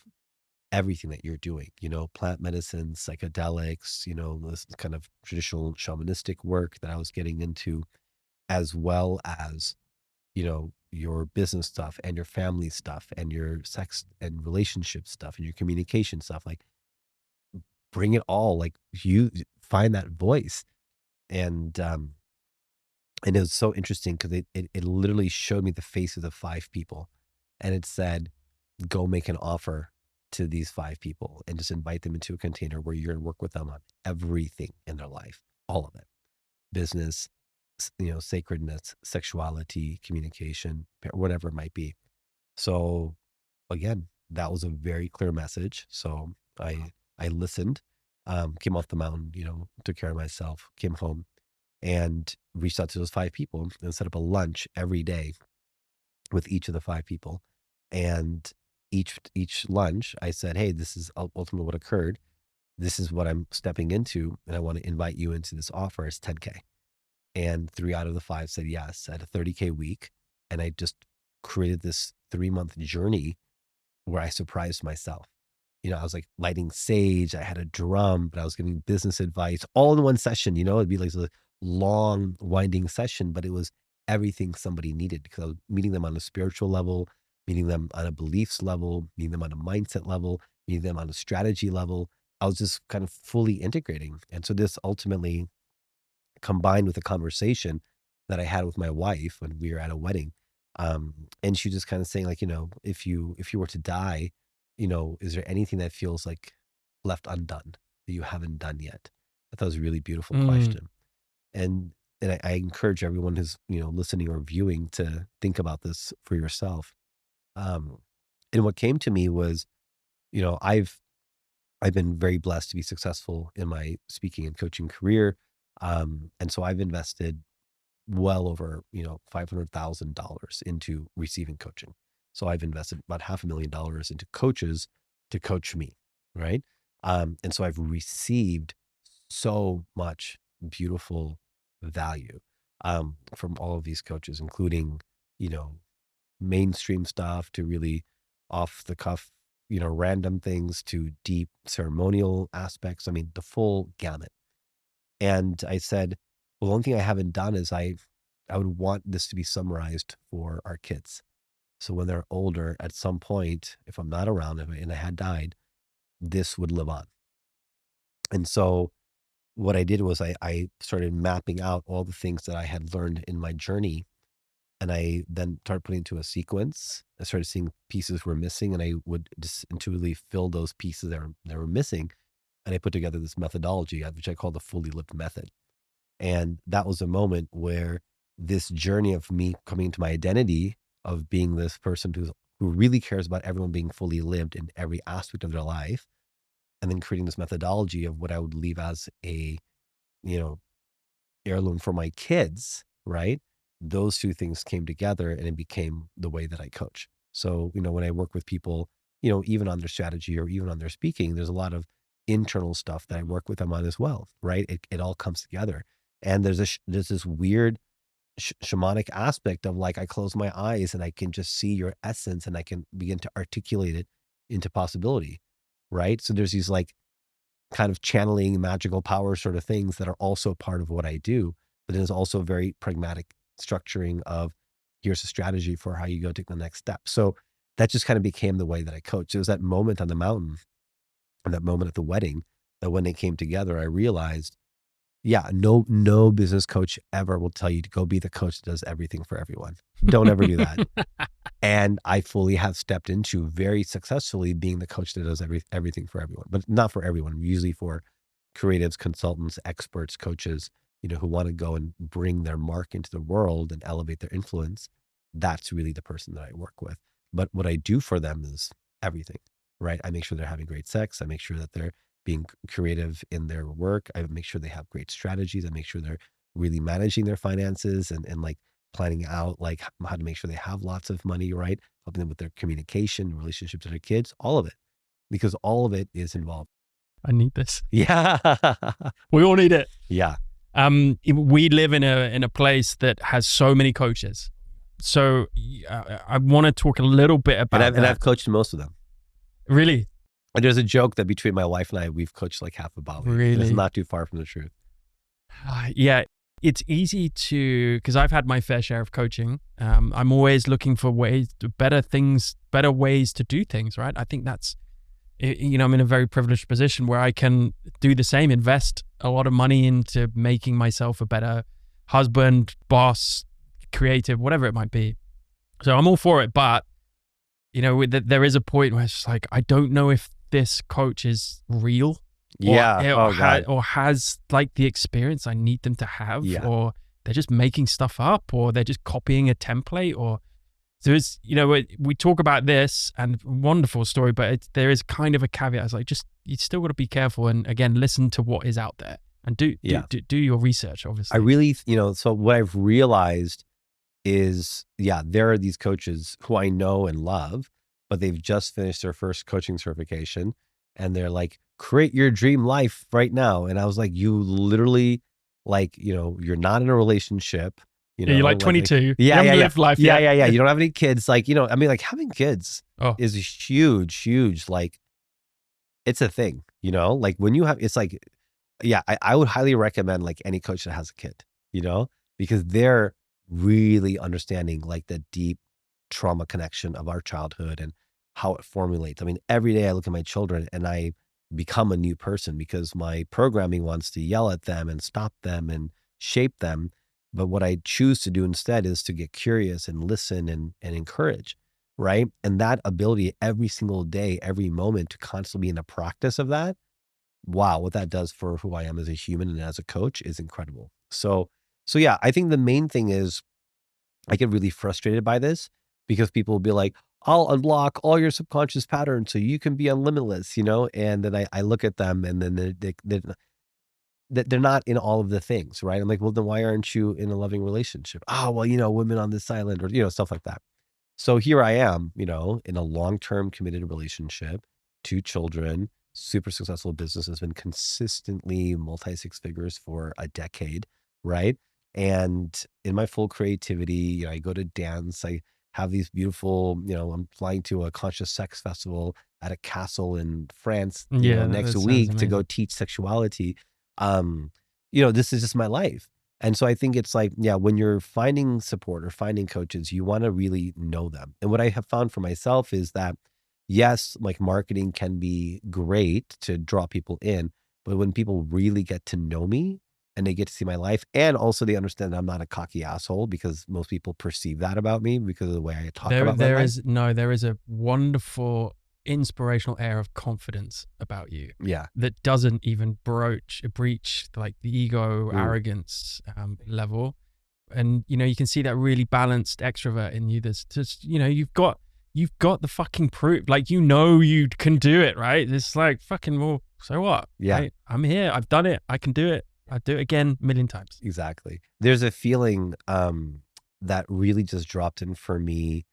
everything that you're doing, plant medicine, psychedelics, this kind of traditional shamanistic work that I was getting into, as well as, your business stuff and your family stuff and your sex and relationship stuff and your communication stuff. Like, bring it all, like you find that voice. And, and it was so interesting because it literally showed me the faces of 5 people. And it said, go make an offer to these 5 people and just invite them into a container where you're going to work with them on everything in their life, all of it, business, sacredness, sexuality, communication, whatever it might be. So again, that was a very clear message. So I listened, came off the mountain, took care of myself, came home and reached out to those 5 people and set up a lunch every day with each of the 5 people. And each lunch, I said, hey, this is ultimately what occurred. This is what I'm stepping into, and I want to invite you into this offer. It's 10K. And 3 out of the 5 said yes at a 30K week. And I just created this 3-month journey where I surprised myself. I was like lighting sage, I had a drum, but I was giving business advice all in one session. It'd be like a long, winding session, but it was everything somebody needed because I was meeting them on a spiritual level, meeting them on a beliefs level, meeting them on a mindset level, meeting them on a strategy level. I was just kind of fully integrating. And so this ultimately combined with a conversation that I had with my wife when we were at a wedding. And she just kind of saying like, if you were to die, is there anything that feels like left undone that you haven't done yet? I thought it was a really beautiful question. And I encourage everyone who's, listening or viewing to think about this for yourself. And what came to me was, I've been very blessed to be successful in my speaking and coaching career. And so I've invested well over, $500,000 into receiving coaching. So I've invested about $500,000 into coaches to coach me. Right. And so I've received so much beautiful value, from all of these coaches, including, you know, mainstream stuff to really off the cuff, random things to deep ceremonial aspects. I mean, the full gamut. And I said, well, the only thing I haven't done is I would want this to be summarized for our kids. So when they're older, at some point, if I'm not around and I had died, this would live on. And so what I did was I started mapping out all the things that I had learned in my journey. And I then started putting into a sequence. I started seeing pieces were missing, and I would just intuitively fill those pieces that were missing. And I put together this methodology, which I call the fully lived method. And that was a moment where this journey of me coming to my identity of being this person who really cares about everyone being fully lived in every aspect of their life, and then creating this methodology of what I would leave as a, you know, heirloom for my kids, right? Those two things came together and it became the way that I coach. So, when I work with people, even on their strategy or even on their speaking, there's a lot of internal stuff that I work with them on as well, right? It all comes together. And there's this weird shamanic aspect of like, I close my eyes and I can just see your essence and I can begin to articulate it into possibility, right? So there's these like kind of channeling magical power sort of things that are also part of what I do, but there's also very pragmatic structuring of here's a strategy for how you go take the next step. So that just kind of became the way that I coach. It was that moment on the mountain and that moment at the wedding that when they came together, I realized, yeah, no business coach ever will tell you to go be the coach that does everything for everyone. Don't ever do that. And I fully have stepped into very successfully being the coach that does everything for everyone, but not for everyone, usually for creatives, consultants, experts, coaches, who want to go and bring their mark into the world and elevate their influence. That's really the person that I work with. But what I do for them is everything, right? I make sure they're having great sex. I make sure that they're being creative in their work. I make sure they have great strategies. I make sure they're really managing their finances and like planning out like how to make sure they have lots of money, right? Helping them with their communication, relationships with their kids, all of it, because all of it is involved. I need this. Yeah. We all need it. Yeah. We live in a place that has so many coaches. So I want to talk a little bit about and I've coached most of them. Really? And there's a joke that between my wife and I, we've coached like half of Bali. Really? It's not too far from the truth. Yeah. It's easy because I've had my fair share of coaching. I'm always looking for better ways to do things, right? I think that's I'm in a very privileged position where I can do the same, invest a lot of money into making myself a better husband, boss, creative, whatever it might be. So I'm all for it. But, there is a point where it's just like, I don't know if this coach is real Yeah. Oh God. or has like the experience I need them to have, Yeah. or they're just making stuff up, or they're just copying a template, or so it's, we talk about this and wonderful story, but there is kind of a caveat. It's like, you still got to be careful. And again, listen to what is out there and do your research, obviously. I really, so what I've realized is, there are these coaches who I know and love, but they've just finished their first coaching certification and they're like, create your dream life right now. And I was like, you literally, like, you're not in a relationship. You're like 22. You haven't lived life yet. Yeah. You don't have any kids. Like, like having kids Oh. is a huge, like, it's a thing, like when you have, it's like, I would highly recommend like any coach that has a kid, because they're really understanding like the deep trauma connection of our childhood and how it formulates. I mean, every day I look at my children and I become a new person because my programming wants to yell at them and stop them and shape them. But what I choose to do instead is to get curious and listen and encourage, right? And that ability every single day, every moment to constantly be in the practice of that, wow, what that does for who I am as a human and as a coach is incredible. So yeah, I think the main thing is I get really frustrated by this because people will be like, I'll unblock all your subconscious patterns so you can be unlimitless, and then I look at them and then they're not in all of the things, right? I'm like, well, then why aren't you in a loving relationship? Oh, well, women on this island or, stuff like that. So here I am, in a long-term committed relationship, 2 children, super successful business, has been consistently multi-six figures for a decade, right? And in my full creativity, I go to dance, I have these beautiful, I'm flying to a conscious sex festival at a castle in France, next week to go teach sexuality. This is just my life. And so I think it's like, when you're finding support or finding coaches, you want to really know them. And what I have found for myself is that, yes, like marketing can be great to draw people in, but when people really get to know me and they get to see my life, and also they understand that I'm not a cocky asshole, because most people perceive that about me because of the way I talk about my life. There is a wonderful inspirational air of confidence about you. Yeah. That doesn't even breach like the ego, arrogance level. And, you can see that really balanced extrovert in you. That's just, you've got the fucking proof. Like, you can do it, right? It's like, fucking, well, so what? Yeah. Right? I'm here. I've done it. I can do it. I'll do it again a million times. Exactly. There's a feeling that really just dropped in for me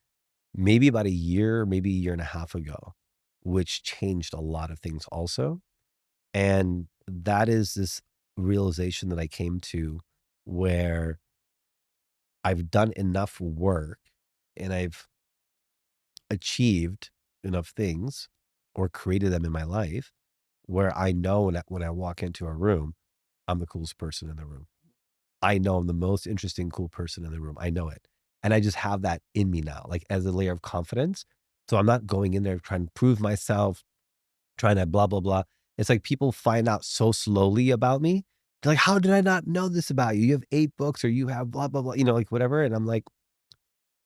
maybe about a year, maybe a year and a half ago, which changed a lot of things also. And that is this realization that I came to where I've done enough work and I've achieved enough things or created them in my life where I know when I walk into a room, I'm the coolest person in the room. I know I'm the most interesting, cool person in the room. I know it. And I just have that in me now, like as a layer of confidence. So I'm not going in there trying to prove myself, trying to blah, blah, blah. It's like people find out so slowly about me. They're like, how did I not know this about you? You have 8 books or you have blah, blah, blah, like whatever. And I'm like,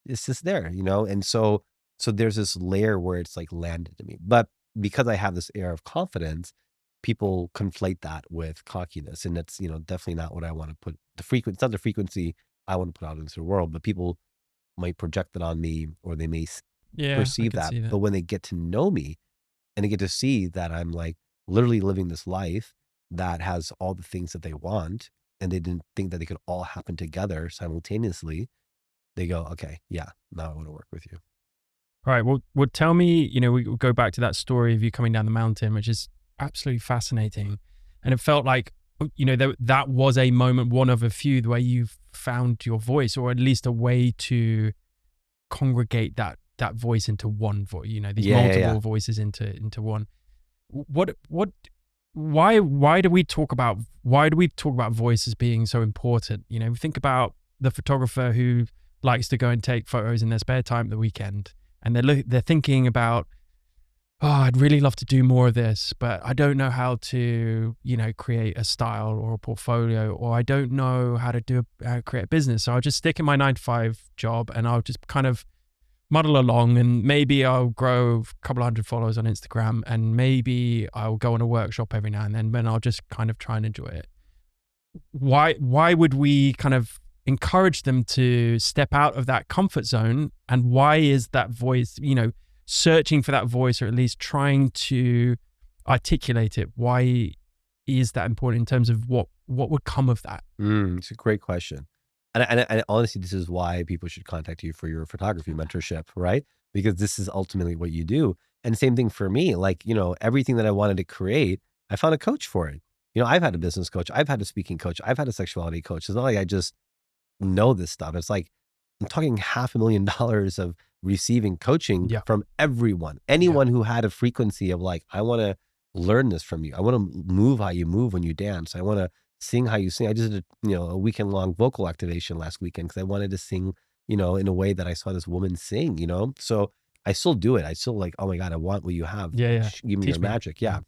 it's just there, And so there's this layer where it's like landed to me. But because I have this air of confidence, people conflate that with cockiness. And that's, definitely not what I want to put it's not the frequency I want to put out into the world, but people might project it on me or they may perceive that. But when they get to know me and they get to see that I'm like literally living this life that has all the things that they want, and they didn't think that they could all happen together simultaneously, they go, okay, yeah, now I want to work with you. All right. Well, tell me, we go back to that story of you coming down the mountain, which is absolutely fascinating. And it felt like, that was a moment, one of a few, where you found your voice, or at least a way to congregate that voice into one voice, these multiple voices into one. Why do we talk about voice as being so important? We think about the photographer who likes to go and take photos in their spare time at the weekend, and they're thinking about oh, I'd really love to do more of this, but I don't know how to, create a style or a portfolio, or I don't know how to create a business. So I'll just stick in my 9 to 5 job and I'll just kind of muddle along, and maybe I'll grow a couple of hundred followers on Instagram, and maybe I'll go on a workshop every now and then, but I'll just kind of try and enjoy it. Why would we kind of encourage them to step out of that comfort zone? And why is that voice, searching for that voice, or at least trying to articulate it? Why is that important in terms of what would come of that? It's a great question. And honestly, this is why people should contact you for your photography mentorship, right? Because this is ultimately what you do. And same thing for me, like, everything that I wanted to create, I found a coach for it. I've had a business coach, I've had a speaking coach, I've had a sexuality coach. It's not like I just know this stuff. It's like I'm talking $500,000 of receiving coaching Yeah. from everyone. Yeah. Anyone who had a frequency of like, I want to learn this from you. I want to move how you move when you dance. I want to sing how you sing. I just did a weekend long vocal activation last weekend because I wanted to sing, in a way that I saw this woman sing. So I still do it. I still like, oh my God, I want what you have. Yeah. Yeah. Give me your Teach me. magic. Yeah.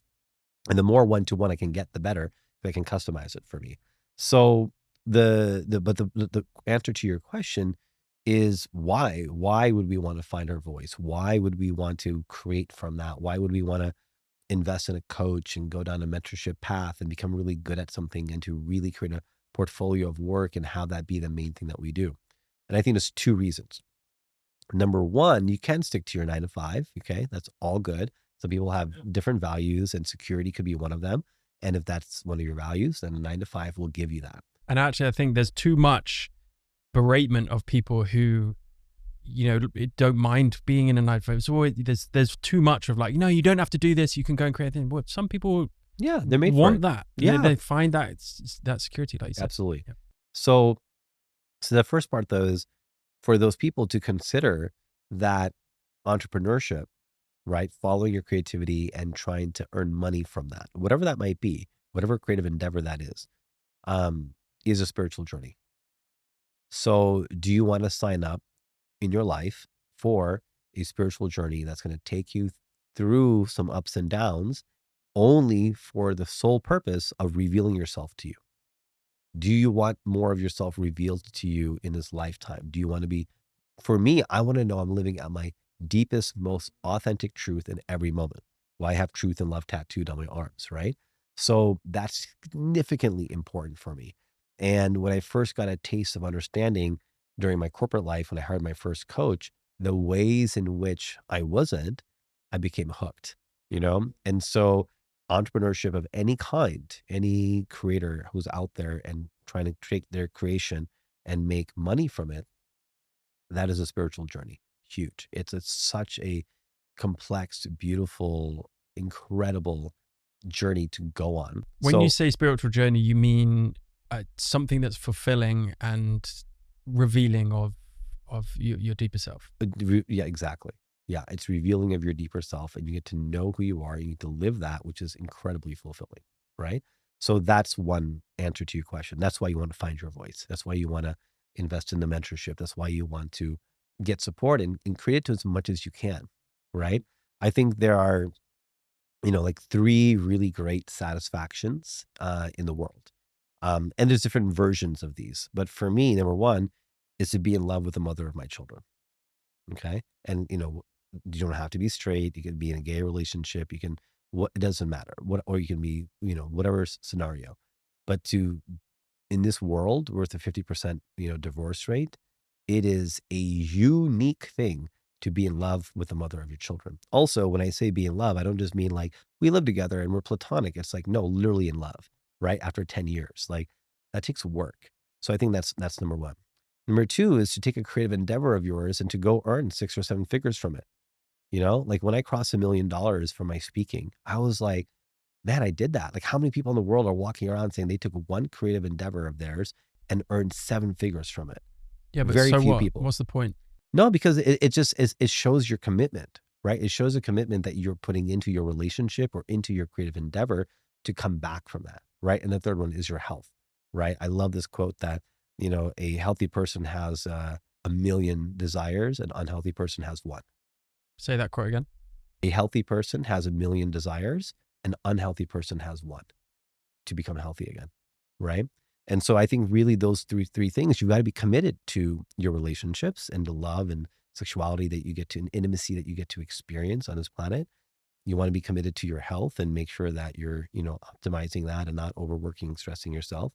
And the more one-to-one I can get, the better if I can customize it for me. So the answer to your question is why? Why would we want to find our voice? Why would we want to create from that? Why would we want to invest in a coach and go down a mentorship path and become really good at something and to really create a portfolio of work and have that be the main thing that we do? And I think there's two reasons. Number one, you can stick to your 9 to 5. Okay. That's all good. Some people have different values and security could be one of them. And if that's one of your values, then a 9 to 5 will give you that. And actually, I think there's too much beratement of people who, don't mind being in a 9 to 5. So there's too much of like, you don't have to do this. You can go and create a thing. Well, some people Yeah. They're made for want it. that. Yeah. They find that that security, like you said. Absolutely. Yeah. So the first part though is for those people to consider that entrepreneurship, right? Following your creativity and trying to earn money from that, whatever that might be, whatever creative endeavor that is a spiritual journey. So do you want to sign up in your life for a spiritual journey that's going to take you through some ups and downs only for the sole purpose of revealing yourself to you? Do you want more of yourself revealed to you in this lifetime? Do you want to be, for me, I want to know I'm living at my deepest, most authentic truth in every moment. Well, I have truth and love tattooed on my arms, right? So that's significantly important for me. And when I first got a taste of understanding during my corporate life, when I hired my first coach, the ways in which I wasn't, I became hooked. And so entrepreneurship of any kind, any creator who's out there and trying to take their creation and make money from it, that is a spiritual journey. Huge. It's such a complex, beautiful, incredible journey to go on. When you So say spiritual journey, you mean something that's fulfilling and revealing of your deeper self. yeah, exactly. Yeah, it's revealing of your deeper self and you get to know who you are. You get to live that, which is incredibly fulfilling, right? So that's one answer to your question. That's why you want to find your voice. That's why you want to invest in the mentorship. That's why you want to get support and create it as much as you can, right? I think there are, like three really great satisfactions in the world. And there's different versions of these. But for me, number one is to be in love with the mother of my children. Okay. And, you don't have to be straight. You can be in a gay relationship. You can, what, it doesn't matter. Or you can be, whatever scenario. But in this world with a 50%, divorce rate, it is a unique thing to be in love with the mother of your children. Also, when I say be in love, I don't just mean like we live together and we're platonic. It's like, no, literally in love, right? After 10 years, like that takes work. So I think that's number one. Number two is to take a creative endeavor of yours and to go earn 6 or 7 figures from it. Like when I crossed $1 million from my speaking, I was like, man, I did that. Like how many people in the world are walking around saying they took one creative endeavor of theirs and earned 7 figures from it? Yeah, but Very so few what? people. What's the point? No, because it just is, it shows your commitment, right? It shows a commitment that you're putting into your relationship or into your creative endeavor to come back from that, right? And the third one is your health, right? I love this quote that, a healthy person has 1 million desires, an unhealthy person has one. Say that quote again. A healthy person has a million desires. An unhealthy person has one to become healthy again, right? And so I think really those three things, you've got to be committed to your relationships and to love and sexuality that you get to, and intimacy that you get to experience on this planet. You want to be committed to your health and make sure that you're, optimizing that and not overworking, stressing yourself.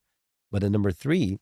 But then number three,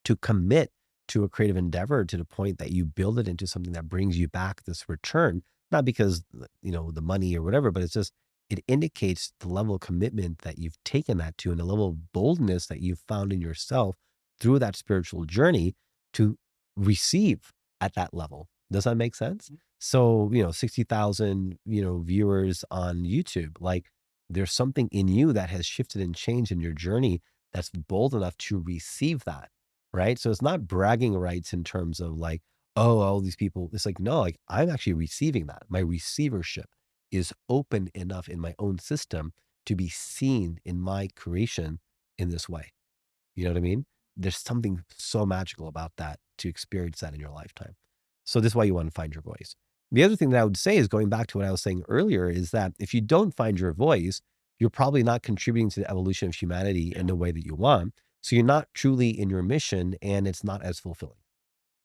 to commit to a creative endeavor to the point that you build it into something that brings you back this return, not because, the money or whatever, but it's just, it indicates the level of commitment that you've taken that to and the level of boldness that you've found in yourself through that spiritual journey to receive at that level. Does that make sense? So, 60,000, viewers on YouTube, like there's something in you that has shifted and changed in your journey that's bold enough to receive that. Right. So it's not bragging rights in terms of like, oh, all these people. It's like, no, like I'm actually receiving that. My receivership is open enough in my own system to be seen in my creation in this way. You know what I mean? There's something so magical about that to experience that in your lifetime. So this is why you want to find your voice. The other thing that I would say is going back to what I was saying earlier is that if you don't find your voice, you're probably not contributing to the evolution of humanity in the way that you want. So you're not truly in your mission and it's not as fulfilling,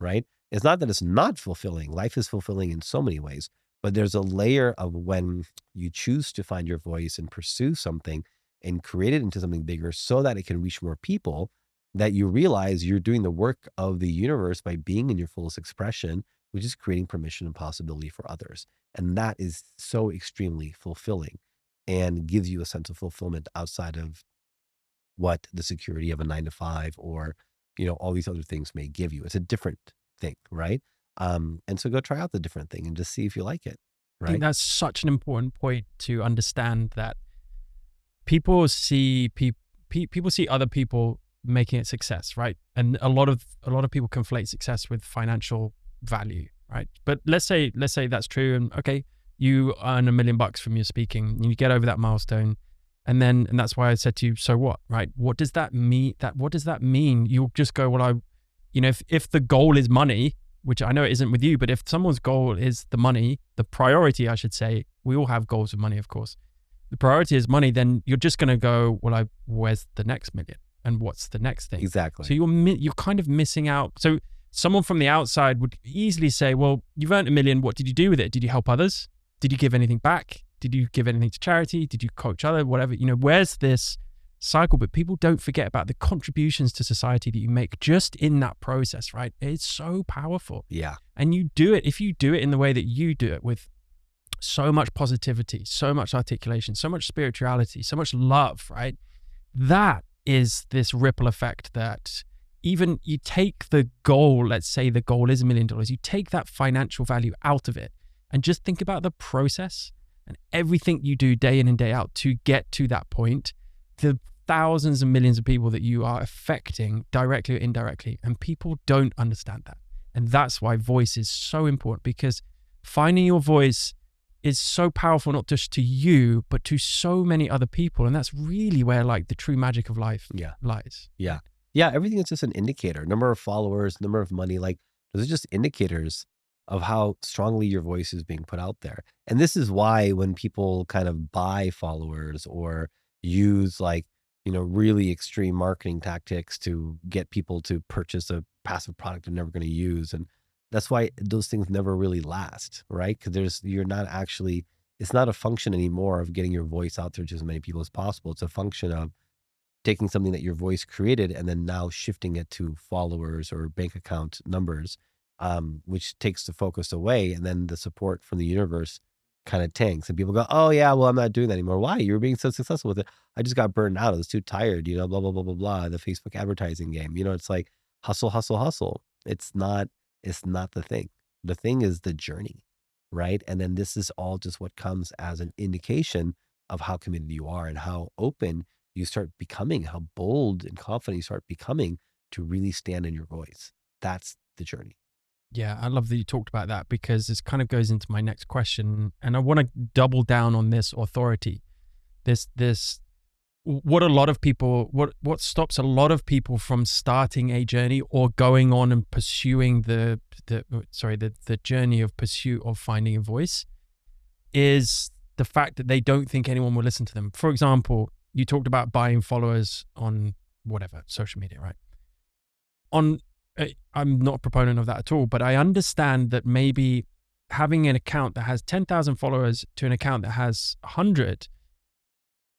right? It's not that it's not fulfilling. Life is fulfilling in so many ways, but there's a layer of when you choose to find your voice and pursue something and create it into something bigger so that it can reach more people, that you realize you're doing the work of the universe by being in your fullest expression, which is creating permission and possibility for others. And that is so extremely fulfilling and gives you a sense of fulfillment outside of what the security of a 9 to 5 or, all these other things may give you. It's a different thing, right? And so go try out the different thing and just see if you like it, I think right? that's such an important point to understand, that people see people see other people making it success, right? And a lot of people conflate success with financial value, right? But let's say that's true, and okay, you earn $1 million from your speaking, and you get over that milestone, and that's why I said to you, so what, right? What does that mean? What does that mean? You'll just go, well, if the goal is money, which I know it isn't with you, but if someone's goal is the money, the priority, I should say, we all have goals of money, of course. The priority is money, then you're just going to go, well, where's the next million? And what's the next thing? Exactly. So you're kind of missing out. So someone from the outside would easily say, well, you've earned $1 million. What did you do with it? Did you help others? Did you give anything back? Did you give anything to charity? Did you coach others? Whatever, where's this cycle? But people don't forget about the contributions to society that you make just in that process, right? It's so powerful. Yeah. And you do it, if you do it in the way that you do it, with so much positivity, so much articulation, so much spirituality, so much love, right? That is this ripple effect that even you take the goal, let's say the goal is $1 million, you take that financial value out of it and just think about the process and everything you do day in and day out to get to that point, the thousands and millions of people that you are affecting directly or indirectly. And people don't understand that. And that's why voice is so important, because finding your voice is so powerful, not just to you, but to so many other people. And that's really where like the true magic of life lies. Yeah. Yeah. Everything is just an indicator. Number of followers, number of money, like those are just indicators of how strongly your voice is being put out there. And this is why when people kind of buy followers or use like, really extreme marketing tactics to get people to purchase a passive product they're never going to use. And that's why those things never really last, right? Because it's not a function anymore of getting your voice out there to as many people as possible. It's a function of taking something that your voice created and then now shifting it to followers or bank account numbers, which takes the focus away. And then the support from the universe kind of tanks. And people go, oh, yeah, well, I'm not doing that anymore. Why? You were being so successful with it. I just got burned out. I was too tired, blah, blah, blah, blah, blah. The Facebook advertising game, it's like hustle, hustle, hustle. It's not the thing. The thing is the journey, right? And then this is all just what comes as an indication of how committed you are and how open you start becoming, how bold and confident you start becoming to really stand in your voice. That's the journey. Yeah, I love that you talked about that, because this kind of goes into my next question. And I want to double down on this authority. What stops a lot of people from starting a journey or going on and pursuing the journey of pursuit of finding a voice is the fact that they don't think anyone will listen to them. For example, you talked about buying followers on whatever, social media, right? I'm not a proponent of that at all, but I understand that maybe having an account that has 10,000 followers to an account that has 100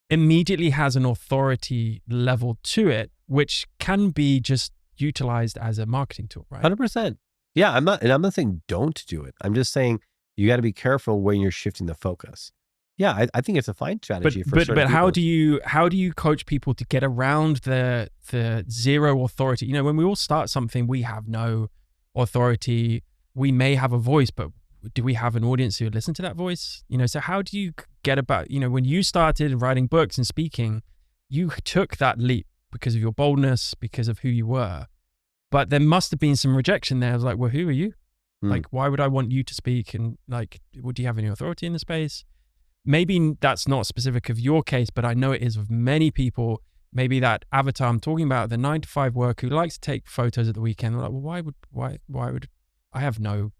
immediately has an authority level to it, which can be just utilized as a marketing tool, right? 100%. Yeah, I'm not saying don't do it. I'm just saying you got to be careful when you're shifting the focus. Yeah, I think it's a fine strategy for certain But how people. do you coach people to get around the zero authority? You know, when we all start something, we have no authority. We may have a voice, but do we have an audience who listen to that voice? You know, so how do you get about, you know, when you started writing books and speaking, you took that leap because of your boldness, because of who you were. But there must have been some rejection there. I was like, well, who are you? Like, why would I want you to speak? And like, would you have any authority in the space? Maybe that's not specific of your case, but I know it is of many people. Maybe that avatar I'm talking about, the 9-to-5 worker who likes to take photos at the weekend. They're like, well, why would I have no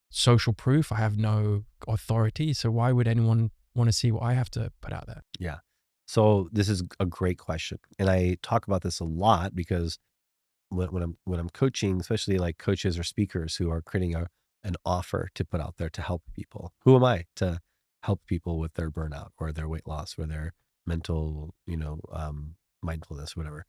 social proof? I have no authority. So why would anyone want to see what I have to put out there? Yeah. So this is a great question. And I talk about this a lot because when I'm coaching, especially like coaches or speakers who are creating an offer to put out there to help people, who am I to help people with their burnout or their weight loss or their mental, mindfulness, whatever.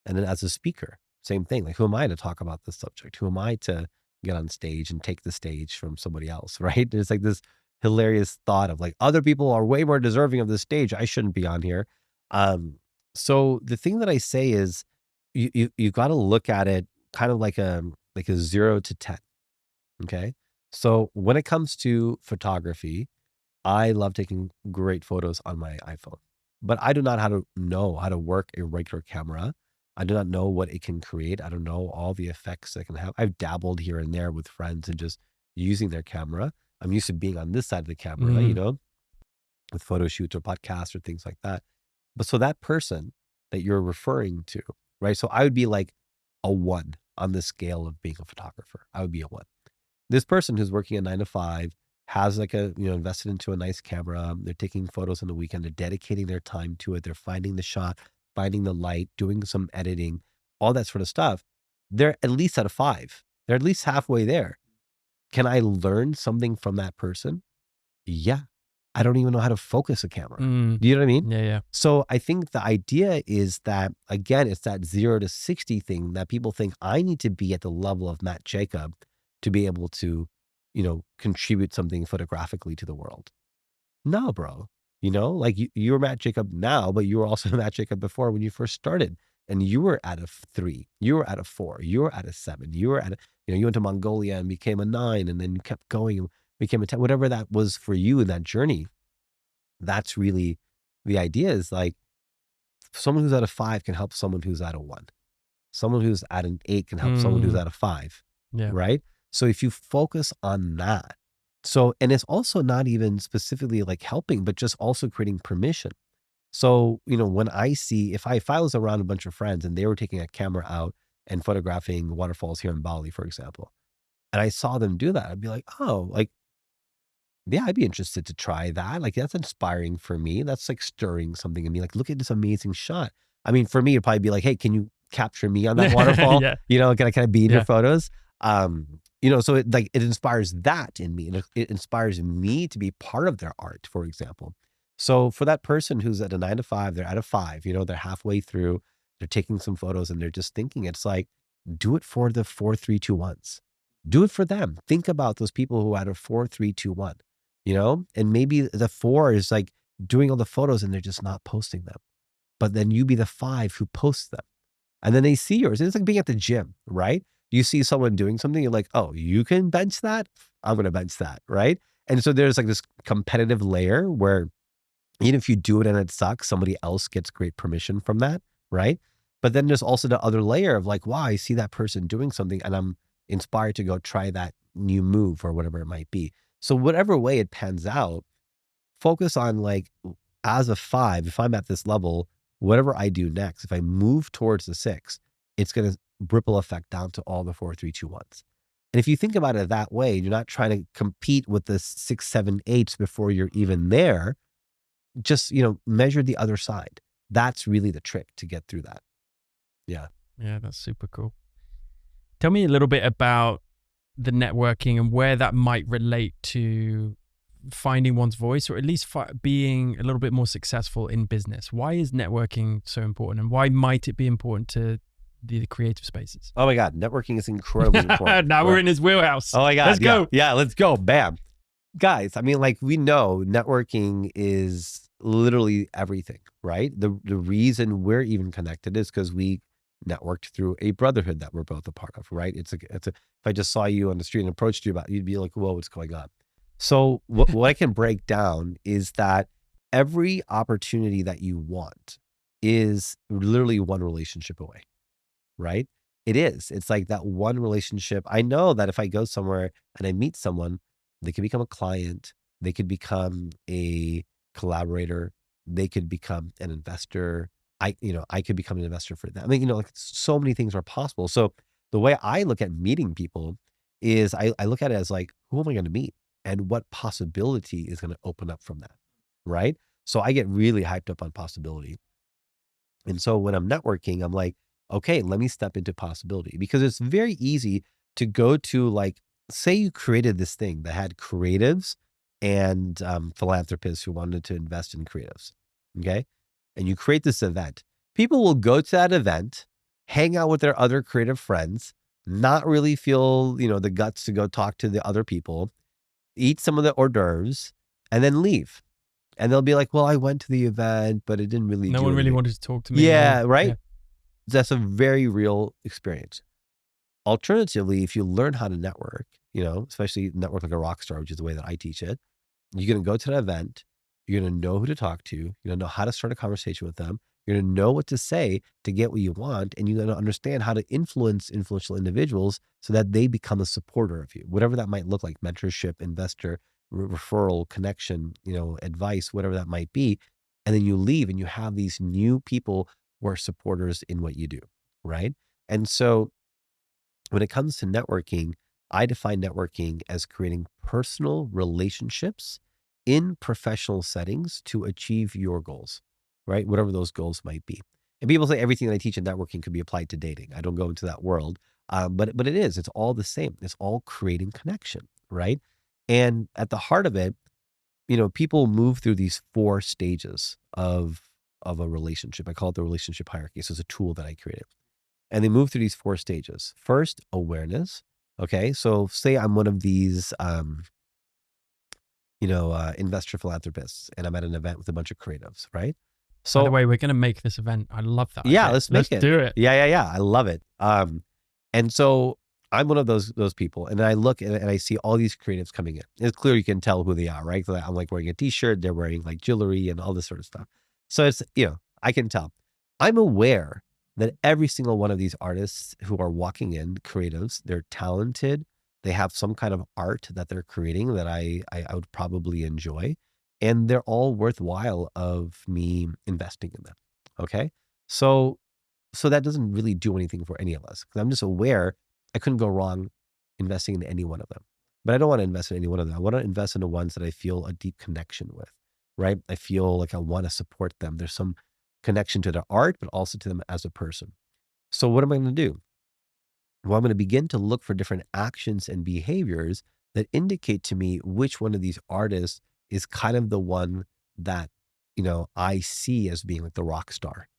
And then as a speaker, same thing. Like, who am I to talk about this subject? Who am I to get on stage and take the stage from somebody else? Right. There's like this hilarious thought of like, other people are way more deserving of the stage. I shouldn't be on here. Um, so the thing that I say is you got to look at it kind of like a 0 to 10. Okay. So when it comes to photography, I love taking great photos on my iPhone, but I do not know how to work a regular camera. I do not know what it can create. I don't know all the effects it can have. I've dabbled here and there with friends and just using their camera. I'm used to being on this side of the camera, Mm, with photo shoots or podcasts or things like that. But so that person that you're referring to, right? So I would be like a 1 on the scale of being a photographer. I would be a 1. This person who's working a 9 to 5 has like invested into a nice camera. They're taking photos on the weekend. They're dedicating their time to it. They're finding the shot, finding the light, doing some editing, all that sort of stuff. They're at least at a 5. They're at least halfway there. Can I learn something from that person? Yeah. I don't even know how to focus a camera. mm, Do you know what I mean? yeah, yeah. So I think the idea is that, again, it's that 0 to 60 thing that people think I need to be at the level of Matt Jacob to be able to, contribute something photographically to the world. No, bro. Like you're Matt Jacob now, but you were also Matt Jacob before when you first started. And you were at a 3, you were at a 4, you were at a 7, you were at you went to Mongolia and became a 9, and then you kept going and became a 10, whatever that was for you in that journey. That's really the idea is like someone who's at a 5 can help someone who's at a 1. Someone who's at an 8 can help someone who's Mm, at a 5. yeah. Right? So if you focus on that, and it's also not even specifically like helping, but just also creating permission. So, when if I was around a bunch of friends and they were taking a camera out and photographing waterfalls here in Bali, for example, and I saw them do that, I'd be like, oh, like, yeah, I'd be interested to try that. Like, that's inspiring for me. That's like stirring something in me. Like, look at this amazing shot. I mean, for me, it'd probably be like, hey, can you capture me on that waterfall? Yeah, Can I be in your yeah. photos? So it inspires that in me. And it inspires me to be part of their art, for example. So for that person who's at a 9 to 5, they're at a 5, they're halfway through, they're taking some photos and they're just thinking, it's like, do it for the 4 3 2 1s. Do it for them. Think about those people who had a 4 3 2 1, and maybe the 4 is like doing all the photos and they're just not posting them. But then you be the 5 who posts them. And then they see yours. It's like being at the gym, right? You see someone doing something, you're like, oh, you can bench that? I'm going to bench that, right? And so there's like this competitive layer where even if you do it and it sucks, somebody else gets great permission from that, right? But then there's also the other layer of like, wow, I see that person doing something and I'm inspired to go try that new move or whatever it might be. So whatever way it pans out, focus on like, as a 5, if I'm at this level, whatever I do next, if I move towards the 6, it's going to ripple effect down to all the 4 3 2 1s. And if you think about it that way, you're not trying to compete with the 6, 7, 8s before you're even there. Just, measure the other side. That's really the trick to get through that. Yeah. Yeah, that's super cool. Tell me a little bit about the networking and where that might relate to finding one's voice, or at least being a little bit more successful in business. Why is networking so important, and why might it be important to the creative spaces? Oh my God, networking is incredibly important. Now we're in his wheelhouse. Oh my God, Let's go. Yeah, let's go. Bam. Guys, I mean, like, we know networking is literally everything, right? The reason we're even connected is because we networked through a brotherhood that we're both a part of, right? If I just saw you on the street and approached you about, you'd be like, whoa, what's going on? So what I can break down is that every opportunity that you want is literally one relationship away, right? It is. It's like that one relationship. I know that if I go somewhere and I meet someone, they could become a client, they could become a collaborator, they could become an investor. I could become an investor for them. I mean, like, so many things are possible. So the way I look at meeting people is I look at it as like, who am I going to meet? And what possibility is going to open up from that? Right. So I get really hyped up on possibility. And so when I'm networking, I'm like, okay, let me step into possibility, because it's very easy to go to, like, say you created this thing that had creatives and philanthropists who wanted to invest in creatives. Okay. And you create this event. People will go to that event, hang out with their other creative friends, not really feel, the guts to go talk to the other people, eat some of the hors d'oeuvres, and then leave. And they'll be like, well, I went to the event, but it didn't really No do one really anything. wanted to talk to me. Yeah, Yeah. right? That's a very real experience. Alternatively, if you learn how to network, especially network like a rock star, which is the way that I teach it, you're going to go to that event. You're going to know who to talk to. You're going to know how to start a conversation with them. You're going to know what to say to get what you want. And you're going to understand how to influence influential individuals so that they become a supporter of you, whatever that might look like: mentorship, investor, referral, connection, advice, whatever that might be. And then you leave and you have these new people who are supporters in what you do. Right. And so when it comes to networking, I define networking as creating personal relationships in professional settings to achieve your goals, right? Whatever those goals might be. And people say everything that I teach in networking could be applied to dating. I don't go into that world, but it is. It's all the same. It's all creating connection, right? And at the heart of it, people move through these 4 stages of a relationship. I call it the relationship hierarchy. So it's a tool that I created. And they move through these 4 stages. First, awareness. Okay. So say I'm one of these, investor philanthropists, and I'm at an event with a bunch of creatives, right? By the So way, we're going to make this event. I love that yeah, idea. let's Let's make it. do it. Yeah. I love it. And so I'm one of those people, and then I look and I see all these creatives coming in. It's clear you can tell who they are, right? So I'm like wearing a t-shirt, they're wearing like jewelry and all this sort of stuff. So it's, I can tell. I'm aware that every single one of these artists who are walking in, creatives, they're talented. They have some kind of art that they're creating that I would probably enjoy. And they're all worthwhile of me investing in them. Okay. So that doesn't really do anything for any of us, because I'm just aware I couldn't go wrong investing in any one of them. But I don't want to invest in any one of them. I want to invest in the ones that I feel a deep connection with, right? I feel like I want to support them. There's some connection to their art, but also to them as a person. So what am I going to do? Well, I'm going to begin to look for different actions and behaviors that indicate to me which one of these artists is kind of the one that, I see as being like the rock star,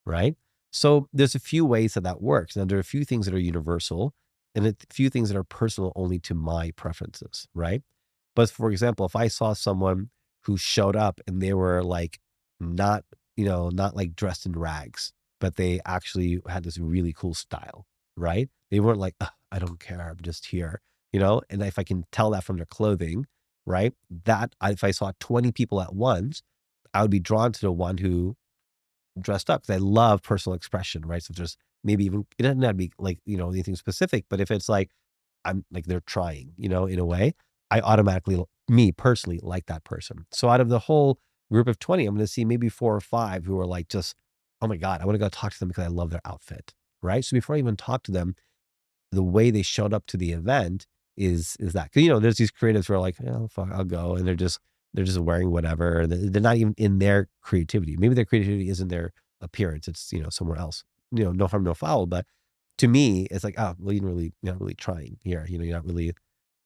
right? So there's a few ways that works. Now, there are a few things that are universal and a few things that are personal only to my preferences, right? But for example, if I saw someone who showed up and they were like not, not like dressed in rags, but they actually had this really cool style, right? They weren't like, "Ugh, I don't care, I'm just here," and if I can tell that from their clothing, right? If I saw 20 people at once, I would be drawn to the one who dressed up, because I love personal expression, right? So there's maybe even, it doesn't have to be like, anything specific, but if it's like, I'm like, they're trying, in a way, I automatically, me personally, like that person. So out of the whole group of 20, I'm going to see maybe 4 or 5 who are like, just, oh my God, I want to go talk to them because I love their outfit, right? So before I even talk to them, the way they showed up to the event is that. 'Cause, there's these creatives who are like, "Oh, fuck, I'll go," and they're just wearing whatever, and they're not even in their creativity. Maybe their creativity isn't their appearance, it's, somewhere else. No harm, no foul, but to me, it's like, "Oh, well, you're not really trying here." You're not really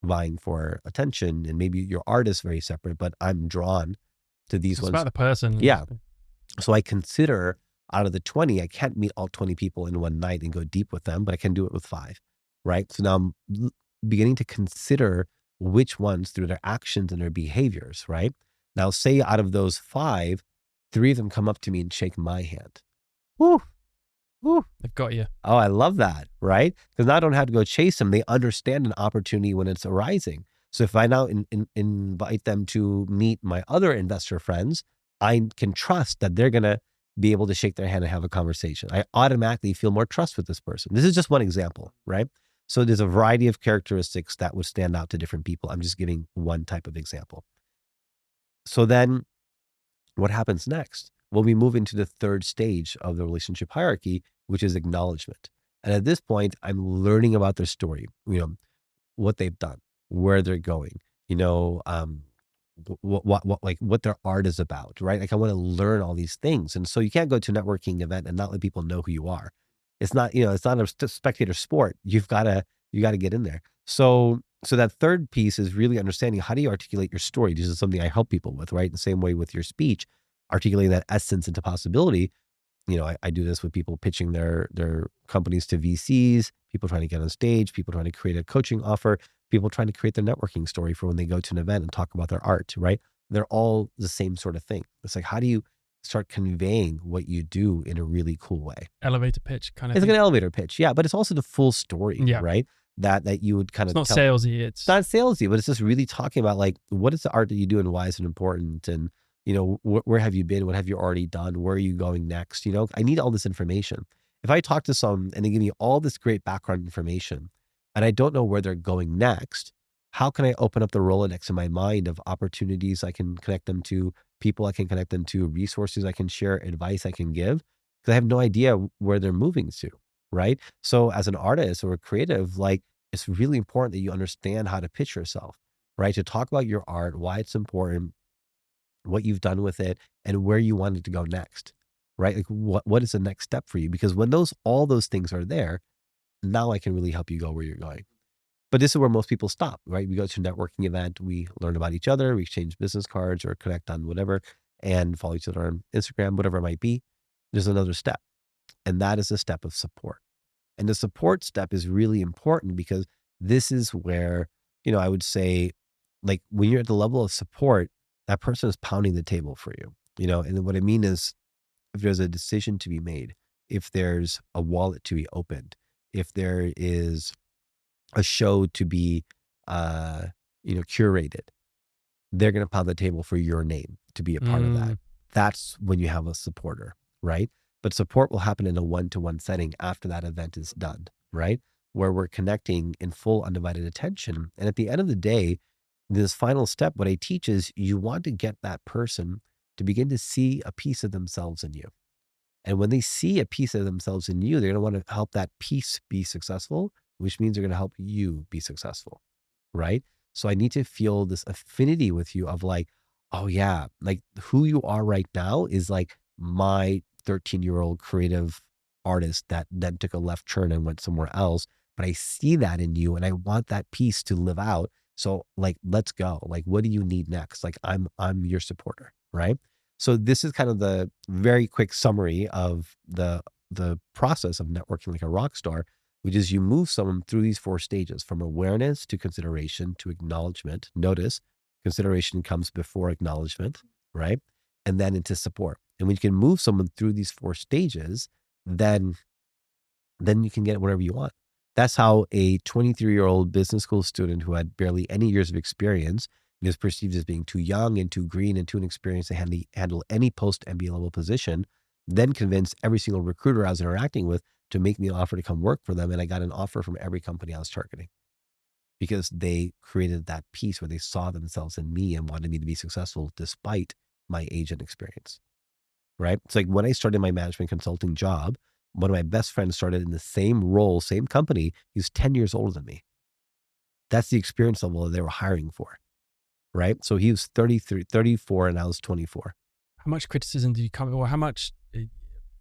vying for attention, and maybe your art is very separate, but I'm drawn to these It's about ones. the person. Yeah. So I consider, out of the 20, I can't meet all 20 people in one night and go deep with them, but I can do it with 5, right? So now I'm beginning to consider which ones, through their actions and their behaviors, right? Now, say out of those 5, 3 of them come up to me and shake my hand. Woo, woo. They've got you. Oh, I love that, right? Because now I don't have to go chase them. They understand an opportunity when it's arising. So if I now invite them to meet my other investor friends, I can trust that they're going to be able to shake their hand and have a conversation. I automatically feel more trust with this person. This is just one example, right? So there's a variety of characteristics that would stand out to different people. I'm just giving one type of example. So then what happens next? Well, we move into the third stage of the relationship hierarchy, which is acknowledgement. And at this point, I'm learning about their story, what they've done, where they're going, what their art is about, right? Like I want to learn all these things. And so you can't go to a networking event and not let people know who you are. It's not a spectator sport. You got to get in there. So that third piece is really understanding, how do you articulate your story? This is something I help people with, right? The same way with your speech, articulating that essence into possibility. I do this with people pitching their companies to VCs, people trying to get on stage, people trying to create a coaching offer, people trying to create their networking story for when they go to an event and talk about their art, right? They're all the same sort of thing. It's like, how do you start conveying what you do in a really cool way? Elevator pitch kind of It's like thing. an elevator pitch, yeah, but it's also the full story, Yeah. right? That you would kind It's of not tell. salesy. It's not salesy, but it's just really talking about, like, what is the art that you do and why is it important? And, where have you been? What have you already done? Where are you going next? I need all this information. If I talk to someone and they give me all this great background information and I don't know where they're going next, how can I open up the Rolodex in my mind of opportunities I can connect them to, people I can connect them to, resources I can share, advice I can give? Because I have no idea where they're moving to, right? So as an artist or a creative, like, it's really important that you understand how to pitch yourself, right? To talk about your art, why it's important, what you've done with it, and where you want it to go next, right? Like what is the next step for you? Because when all those things are there, now I can really help you go where you're going. But this is where most people stop, right? We go to a networking event, we learn about each other, we exchange business cards or connect on whatever, and follow each other on Instagram, whatever it might be. There's another step, and that is a step of support. And the support step is really important because this is where, I would say, like, when you're at the level of support, that person is pounding the table for you, and what I mean is, if there's a decision to be made, if there's a wallet to be opened, if there is a show to be, uh, curated, they're going to pound the table for your name to be a part of that. Mm, That's when you have a supporter, right? But support will happen in a one-to-one setting after that event is done, right? Where we're connecting in full undivided attention. And at the end of the day, this final step, what I teach is, you want to get that person to begin to see a piece of themselves in you. And when they see a piece of themselves in you, they're going to want to help that piece be successful, which means they're going to help you be successful, right? So I need to feel this affinity with you of, like, oh yeah, like who you are right now is like my 13-year-old creative artist that then took a left turn and went somewhere else. But I see that in you and I want that piece to live out. So, like, let's go. Like, what do you need next? Like, I'm your supporter, right? So this is kind of the very quick summary of the process of networking like a rock star, which is, you move someone through these 4 stages, from awareness to consideration to acknowledgement. Notice, consideration comes before acknowledgement, right? And then into support. And when you can move someone through these 4 stages, then you can get whatever you want. That's how a 23-year-old business school student who had barely any years of experience and is perceived as being too young and too green and too inexperienced to handle any post MBA level position, then convinced every single recruiter I was interacting with to make me an offer to come work for them. And I got an offer from every company I was targeting, because they created that piece where they saw themselves in me and wanted me to be successful despite my age and experience. Right. It's like when I started my management consulting job, one of my best friends started in the same role, same company. He's 10 years older than me. That's the experience level that they were hiring for, right? So he was 33, 34, and I was 24. How much criticism did you come, or how much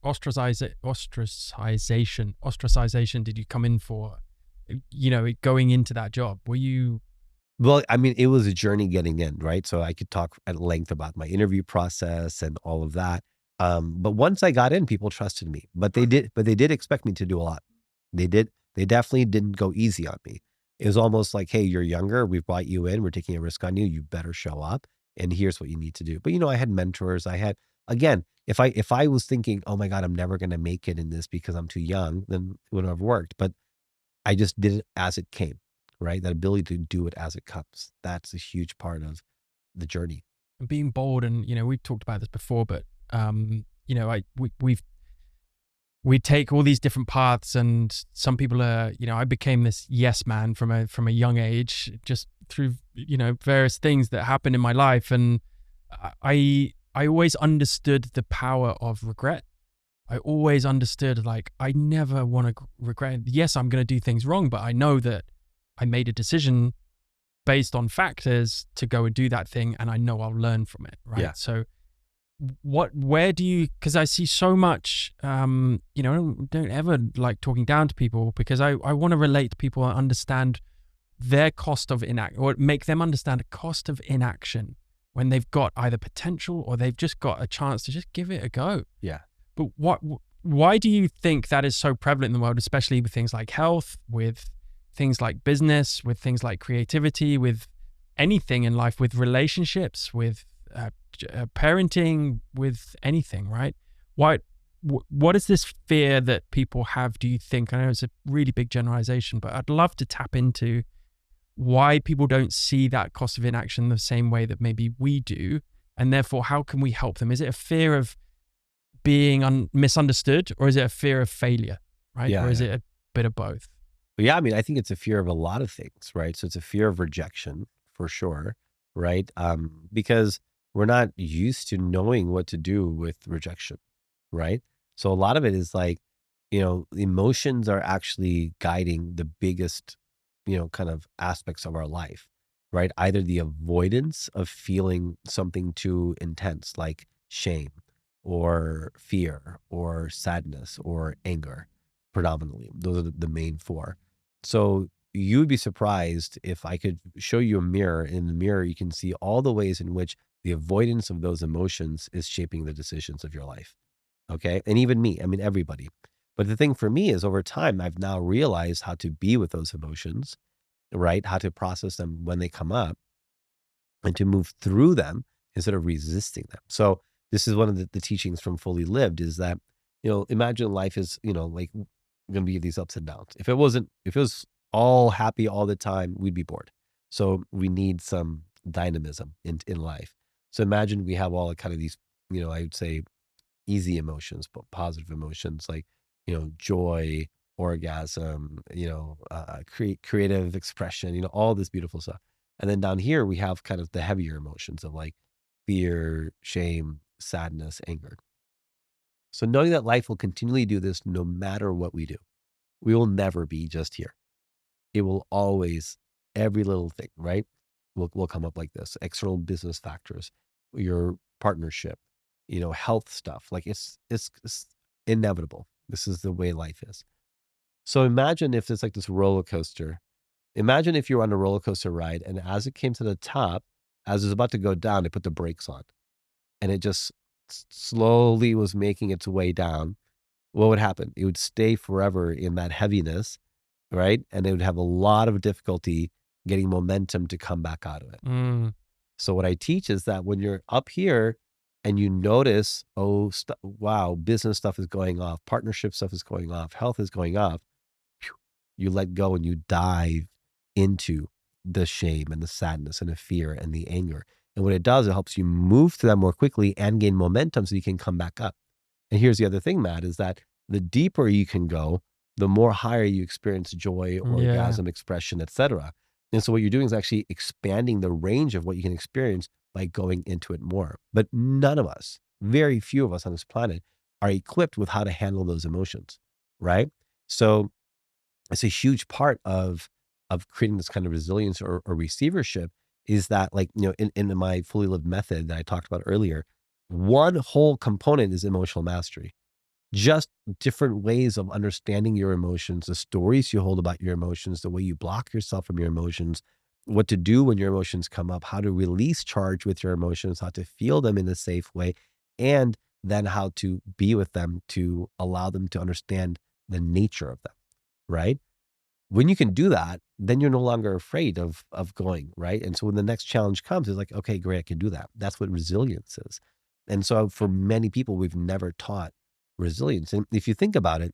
ostracization did you come in for, going into that job? Were you, Well, I mean, it was a journey getting in, right? So I could talk at length about my interview process and all of that. But once I got in, people trusted me. But they did expect me to do a lot. They definitely didn't go easy on me. It was almost like, hey, you're younger. We brought you in. We're taking a risk on you. You better show up. And here's what you need to do. But I had mentors. I had, again, if I was thinking, oh my God, I'm never going to make it in this because I'm too young, then it wouldn't have worked. But I just did it as it came, right? That ability to do it as it comes. That's a huge part of the journey. being bold? And we've talked about this before, but we take all these different paths, and some people are, I became this yes man from a young age, just through various things that happened in my life. And I always understood the power of regret. I always understood, like, I never want to regret. Yes, I'm going to do things wrong, but I know that I made a decision based on factors to go and do that thing, and I know I'll learn from it, right? Yeah. So where do you, because I see so much, don't ever like talking down to people, because I want to relate to people and understand their cost of inaction, or make them understand a cost of inaction when they've got either potential or they've just got a chance to just give it a go. Yeah. But why do you think that is so prevalent in the world, especially with things like health, with things like business, with things like creativity, with anything in life, with relationships, with parenting, with anything, right? What is this fear that people have, do you think? I know it's a really big generalization, but I'd love to tap into why people don't see that cost of inaction the same way that maybe we do. And therefore, how can we help them? Is it a fear of being misunderstood, or is it a fear of failure, right? Yeah, or is yeah. it a bit of both? But yeah, I mean, I think it's a fear of a lot of things, right? So it's a fear of rejection for sure, right? Because we're not used to knowing what to do with rejection, right? So a lot of it is like, emotions are actually guiding the biggest, kind of aspects of our life, right? Either the avoidance of feeling something too intense, like shame or fear or sadness or anger, predominantly. Those are the main four. So you would be surprised if I could show you a mirror. In the mirror, you can see all the ways in which the avoidance of those emotions is shaping the decisions of your life. Okay. And even me, I mean, everybody. But the thing for me is, over time, I've now realized how to be with those emotions, right? How to process them when they come up and to move through them instead of resisting them. So this is one of the teachings from Fully Lived, is that, imagine life is, like, going to be these ups and downs. If it was all happy all the time, we'd be bored. So we need some dynamism in life. So imagine we have all kind of these, I would say, easy emotions, but positive emotions like, joy, orgasm, creative expression, all this beautiful stuff. And then down here, we have kind of the heavier emotions of like fear, shame, sadness, anger. So knowing that life will continually do this no matter what we do, we will never be just here. It will always, every little thing, right? Will come up like this. External business factors, your partnership, health stuff. Like it's inevitable. This is the way life is. So imagine if it's like this roller coaster. Imagine if you're on a roller coaster ride, and as it came to the top, as it was about to go down, they put the brakes on, and it just slowly was making its way down. What would happen? It would stay forever in that heaviness, right? And it would have a lot of difficulty getting momentum to come back out of it. Mm. So what I teach is that when you're up here and you notice, oh, wow, business stuff is going off, partnership stuff is going off, health is going off, you let go and you dive into the shame and the sadness and the fear and the anger. And what it does, it helps you move through that more quickly and gain momentum so you can come back up. And here's the other thing, Matt, is that the deeper you can go, the more higher you experience joy, orgasm, expression, etc. And so what you're doing is actually expanding the range of what you can experience by going into it more. But none of us, very few of us on this planet, are equipped with how to handle those emotions. right? So it's a huge part of creating this kind of resilience or receivership is that, like, in my fully lived method that I talked about earlier, one whole component is emotional mastery. Just different ways of understanding your emotions, the stories you hold about your emotions, the way you block yourself from your emotions, what to do when your emotions come up, how to release charge with your emotions, how to feel them in a safe way, and then how to be with them to allow them to understand the nature of them, right? When you can do that, then you're no longer afraid of going, right? And so when the next challenge comes, it's like, okay, great, I can do that. That's what resilience is. And so for many people, we've never taught resilience. And if you think about it,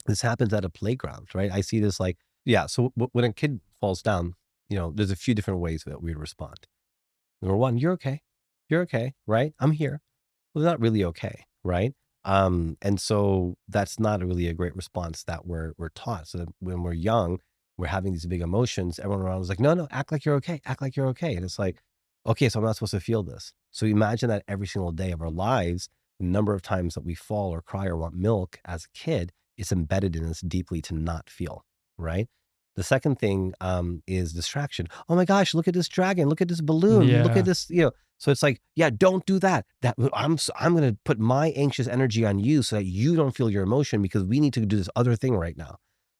this happens at a playground, right? I see this like, yeah. So when a kid falls down, there's a few different ways that we respond. Number one, you're okay. You're okay, right? I'm here. Well, they're not really okay, right? And so that's not really a great response that we're taught. So that when we're young, we're having these big emotions. Everyone around is like, no, no, act like you're okay. Act like you're okay. And it's like, okay, so I'm not supposed to feel this. So imagine that every single day of our lives, the number of times that we fall or cry or want milk as a kid is embedded in us deeply to not feel, right? The second thing is distraction. Oh my gosh, look at this dragon. Look at this balloon. Look at Yeah. this. So it's like, yeah, don't do that. I'm going to put my anxious energy on you so that you don't feel your emotion because we need to do this other thing right now.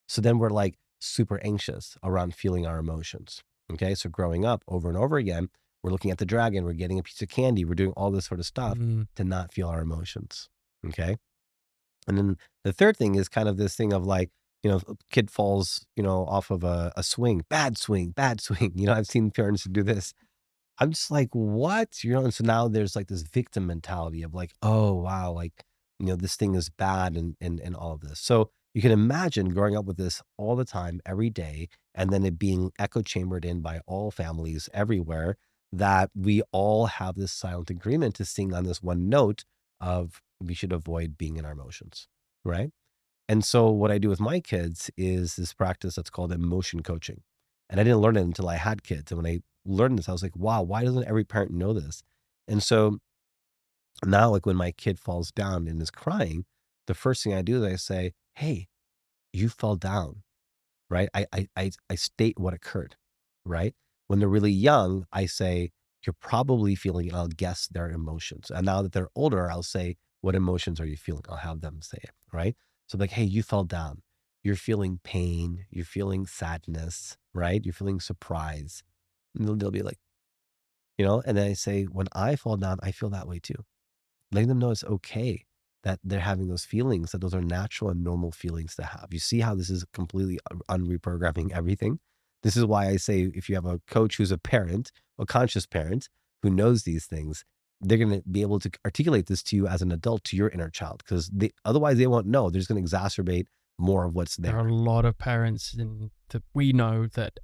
So then we're like super anxious around feeling our emotions. Okay. So growing up over and over again, we're looking at the dragon, we're getting a piece of candy, we're doing all this sort of stuff Mm. to not feel our emotions. Okay. And then the third thing is kind of this thing of like, if a kid falls, off of a swing, bad swing, bad swing. I've seen parents do this. I'm just like, "What?" And so now there's like this victim mentality of like, "Oh, wow, like, this thing is bad," and all of this. So you can imagine growing up with this all the time, every day, and then it being echo chambered in by all families everywhere, that we all have this silent agreement to sing on this one note of we should avoid being in our emotions, right? And so what I do with my kids is this practice that's called emotion coaching. And I didn't learn it until I had kids. And when I learned this, I was like, wow, why doesn't every parent know this? And so now, like when my kid falls down and is crying, the first thing I do is I say, hey, you fell down, right? I state what occurred, right? When they're really young, I say, you're probably feeling, and I'll guess their emotions. And now that they're older, I'll say, what emotions are you feeling? I'll have them say it, right? So like, hey, you fell down. You're feeling pain. You're feeling sadness, right? You're feeling surprise. And they'll be like, and then I say, when I fall down, I feel that way too. Letting them know it's okay that they're having those feelings, that those are natural and normal feelings to have. You see how this is completely unreprogramming everything? This is why I say if you have a coach who's a parent, a conscious parent who knows these things, they're going to be able to articulate this to you as an adult to your inner child because otherwise they won't know. They're just going to exacerbate more of what's There are there. a lot of parents that we know that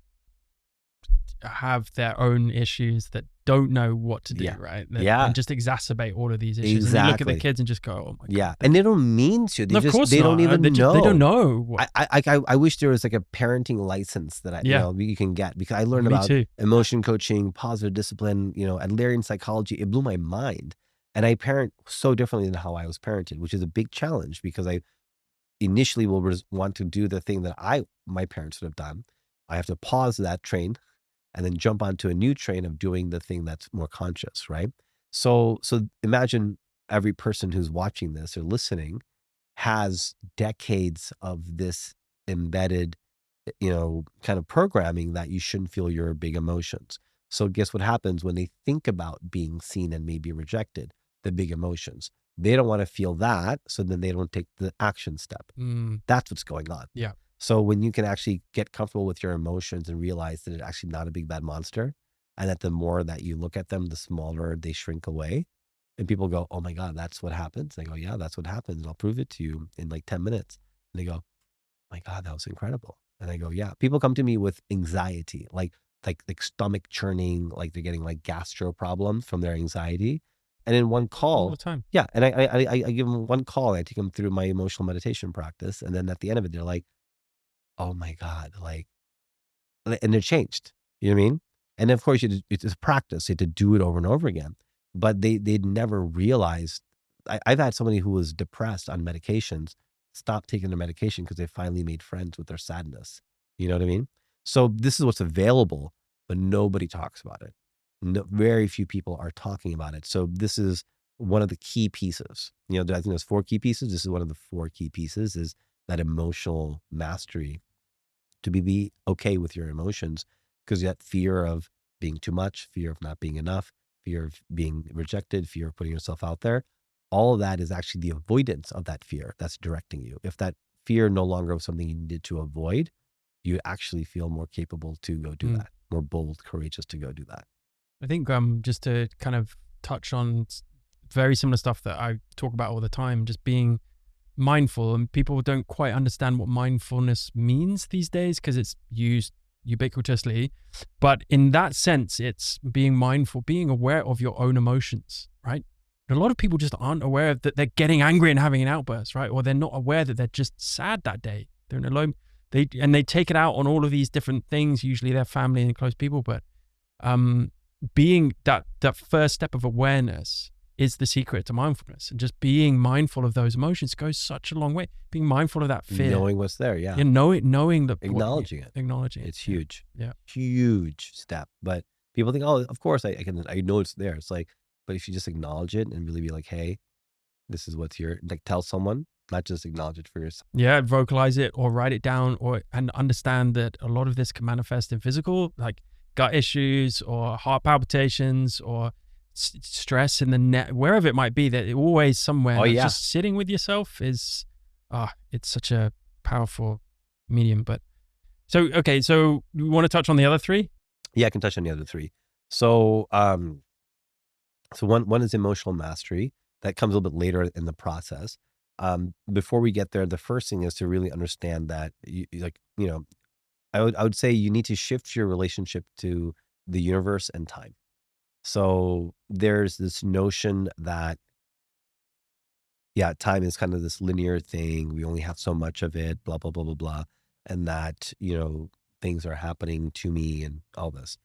have their own issues that don't know what to do, Yeah. right? Yeah. And just exacerbate all of these issues. And they look at their Exactly. kids and just go, oh my God. Yeah. And they don't mean to. No, of course They don't not. even They don't know. know what. I wish there was like a parenting license that Yeah, you can get because I learned me about too. emotion coaching, positive discipline, Adlerian psychology. It blew my mind. And I parent so differently than how I was parented, which is a big challenge because I initially will want to do the thing that my parents would have done. I have to pause that train and then jump onto a new train of doing the thing that's more conscious, right? So imagine every person who's watching this or listening has decades of this embedded, kind of programming that you shouldn't feel your big emotions. So guess what happens when they think about being seen and maybe rejected, the big emotions. They don't want to feel that, so then they don't take the action step. Mm, That's what's going on. yeah. So when you can actually get comfortable with your emotions and realize that it's actually not a big bad monster, and that the more that you look at them, the smaller they shrink away. And people go, "Oh my God, that's what happens." And I go, "Yeah, that's what happens. And I'll prove it to you in like 10 minutes." And they go, "My God, that was incredible." And I go, "Yeah." People come to me with anxiety, like stomach churning, like they're getting like gastro problems from their anxiety. And in one All the call, time. yeah, and I give them one call. I take them through my emotional meditation practice, and then at the end of it, they're like, "Oh my God," like, and they're changed. You know what I mean? And of course, it's a practice. You have to do it over and over again. But they'd never realized. I've had somebody who was depressed on medications stop taking their medication because they finally made friends with their sadness. You know what I mean? So this is what's available, but nobody talks about it. No, very few people are talking about it. So this is one of the key pieces. You know, I think there's 4 key pieces. This is one of the 4 key pieces, is that emotional mastery, to be okay with your emotions, because that fear of being too much, fear of not being enough, fear of being rejected, fear of putting yourself out there, all of that is actually the avoidance of that fear that's directing you. If that fear no longer was something you needed to avoid, you actually feel more capable to go do Mm. that, more bold, courageous to go do that. I think just to kind of touch on very similar stuff that I talk about all the time, just being mindful, and people don't quite understand what mindfulness means these days because it's used ubiquitously. But in that sense, it's being mindful, being aware of your own emotions, right? And a lot of people just aren't aware of that they're getting angry and having an outburst, right? Or they're not aware that they're just sad that day. They're in a low, they take it out on all of these different things, usually their family and close people. But being that first step of awareness is the secret to mindfulness, and just being mindful of those emotions goes such a long way. Being mindful of that fear, Knowing what's there, yeah. knowing that Acknowledging it. acknowledging it. It's huge. Yeah. Huge step. But people think, oh, of course I know it's there. It's like, but if you just acknowledge it and really be like, hey, this is what's here, like tell someone, not just acknowledge it for yourself. Yeah, vocalize it or write it down, and understand that a lot of this can manifest in physical, like gut issues or heart palpitations or stress in the neck, wherever it might be. That it always somewhere. Oh, That's yeah. just sitting with yourself is, it's such a powerful medium. But so okay, so you want to touch on the other 3? Yeah, I can touch on the other 3. So, so one is emotional mastery. That comes a little bit later in the process. Before we get there, the first thing is to really understand that I would say you need to shift your relationship to the universe and time. So there's this notion that, yeah, time is kind of this linear thing. We only have so much of it, blah, blah, blah, blah, blah. And that, things are happening to me and all this.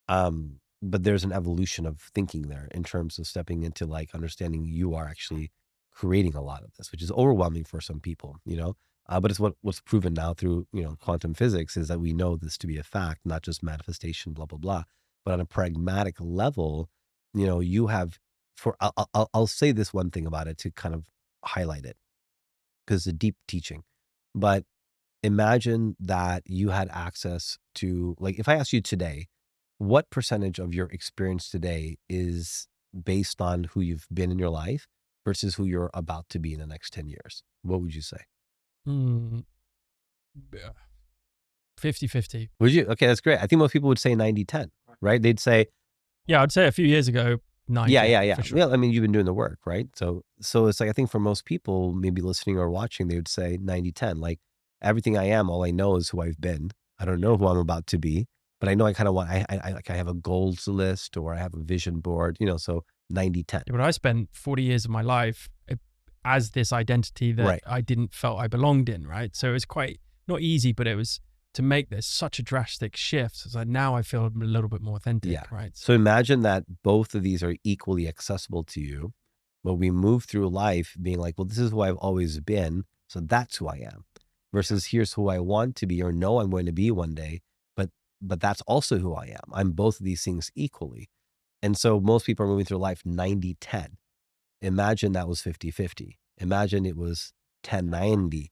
But there's an evolution of thinking there in terms of stepping into like understanding you are actually creating a lot of this, which is overwhelming for some people. But it's what's proven now through, quantum physics, is that we know this to be a fact, not just manifestation, blah, blah, blah. But on a pragmatic level, you have I'll say this one thing about it to kind of highlight it, because it's a deep teaching. But imagine that you had access to, like, if I ask you today, what percentage of your experience today is based on who you've been in your life versus who you're about to be in the next 10 years? What would you say? 50-50. Would you? Okay, that's great. I think most people would say 90-10, right? They'd say, Yeah, I'd say a few years ago, 90. yeah. For sure. Well, I mean, you've been doing the work, right? So it's like, I think for most people, maybe listening or watching, they would say 90-10. Like, everything I am, all I know is who I've been. I don't know who I'm about to be, but I know I kind of want, like I have a goals list, or I have a vision board, so 90-10. But I spent 40 years of my life as this identity that Right. I didn't felt I belonged in, right? So it was quite not easy, but it was to make this such a drastic shift. It's like now I feel a little bit more authentic, Yeah. right? So imagine that both of these are equally accessible to you, but we move through life being like, well, this is who I've always been, so that's who I am. Versus here's who I want to be or know I'm going to be one day, but that's also who I am. I'm both of these things equally. And so most people are moving through life 90-10. Imagine that was 50-50. Imagine it was 10-90,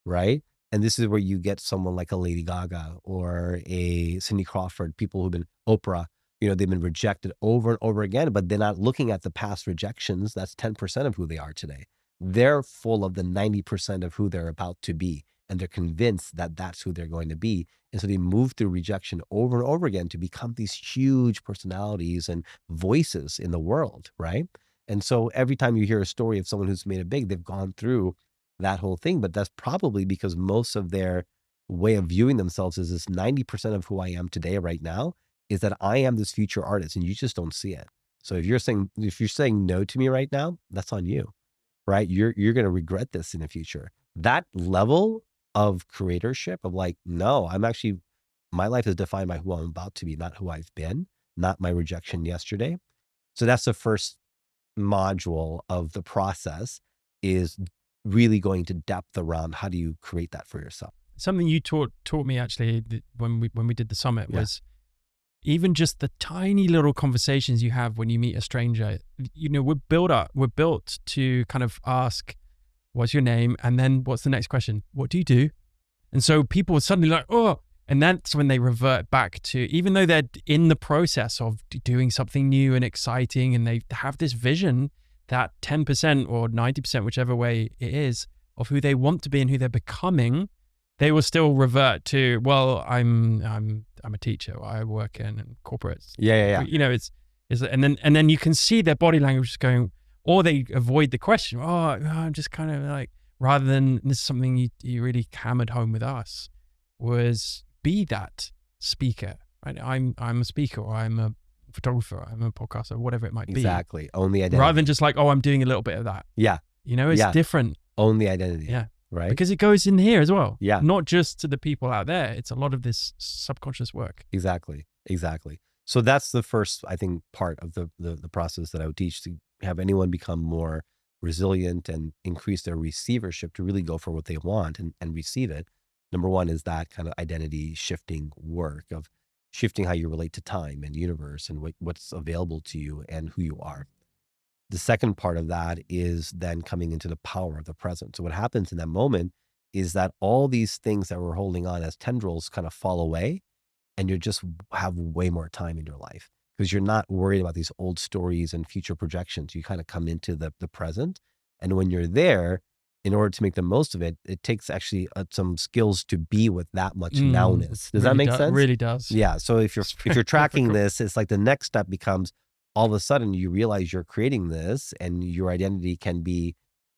right? And this is where you get someone like a Lady Gaga or a Cindy Crawford, people who've been Oprah, they've been rejected over and over again, but they're not looking at the past rejections. That's 10% of who they are today. They're full of the 90% of who they're about to be. And they're convinced that that's who they're going to be. And so they move through rejection over and over again to become these huge personalities and voices in the world, right? And so every time you hear a story of someone who's made it big, they've gone through that whole thing. But that's probably because most of their way of viewing themselves is this 90% of who I am today, right now, is that I am this future artist, and you just don't see it. So if you're saying no to me right now, that's on you, right? You're going to regret this in the future. That level of creatorship of like, no, my life is defined by who I'm about to be, not who I've been, not my rejection yesterday. So that's the first module of the process, is really going to depth around how do you create that for yourself. Something you taught me actually when we did the summit Yeah. was even just the tiny little conversations you have when you meet a stranger. We're built to kind of ask, what's your name? And then what's the next question? What do you do? And so people are suddenly like, oh, and that's when they revert back to, even though they're in the process of doing something new and exciting, and they have this vision that 10% or 90%, whichever way it is, of who they want to be and who they're becoming, they will still revert to, well, I'm a teacher, or I work in corporates. Yeah, yeah, yeah. And then you can see their body language is going, or they avoid the question. Oh, I'm just kind of like, rather than, this is something you really hammered home with us, was be that speaker. Right? I'm a speaker, or I'm a photographer, I'm a podcaster, whatever it might be. Exactly. Own the identity. Rather than just like, oh, I'm doing a little bit of that. Yeah. It's Yeah. different. Own the identity. Yeah. Right. Because it goes in here as well. Yeah. Not just to the people out there. It's a lot of this subconscious work. Exactly. So that's the first, I think, part of the process that I would teach, to have anyone become more resilient and increase their receivership to really go for what they want and receive it. Number one is that kind of identity shifting work of shifting how you relate to time and universe and what's available to you and who you are. The second part of that is then coming into the power of the present. So what happens in that moment is that all these things that we're holding on as tendrils kind of fall away, and you just have way more time in your life because you're not worried about these old stories and future projections. You kind of come into the present. And when you're there, in order to make the most of it, it takes actually some skills to be with that much nowness. Does that make sense? Really does. Yeah. So if you're tracking this, it's like the next step becomes, all of a sudden you realize you're creating this and your identity can be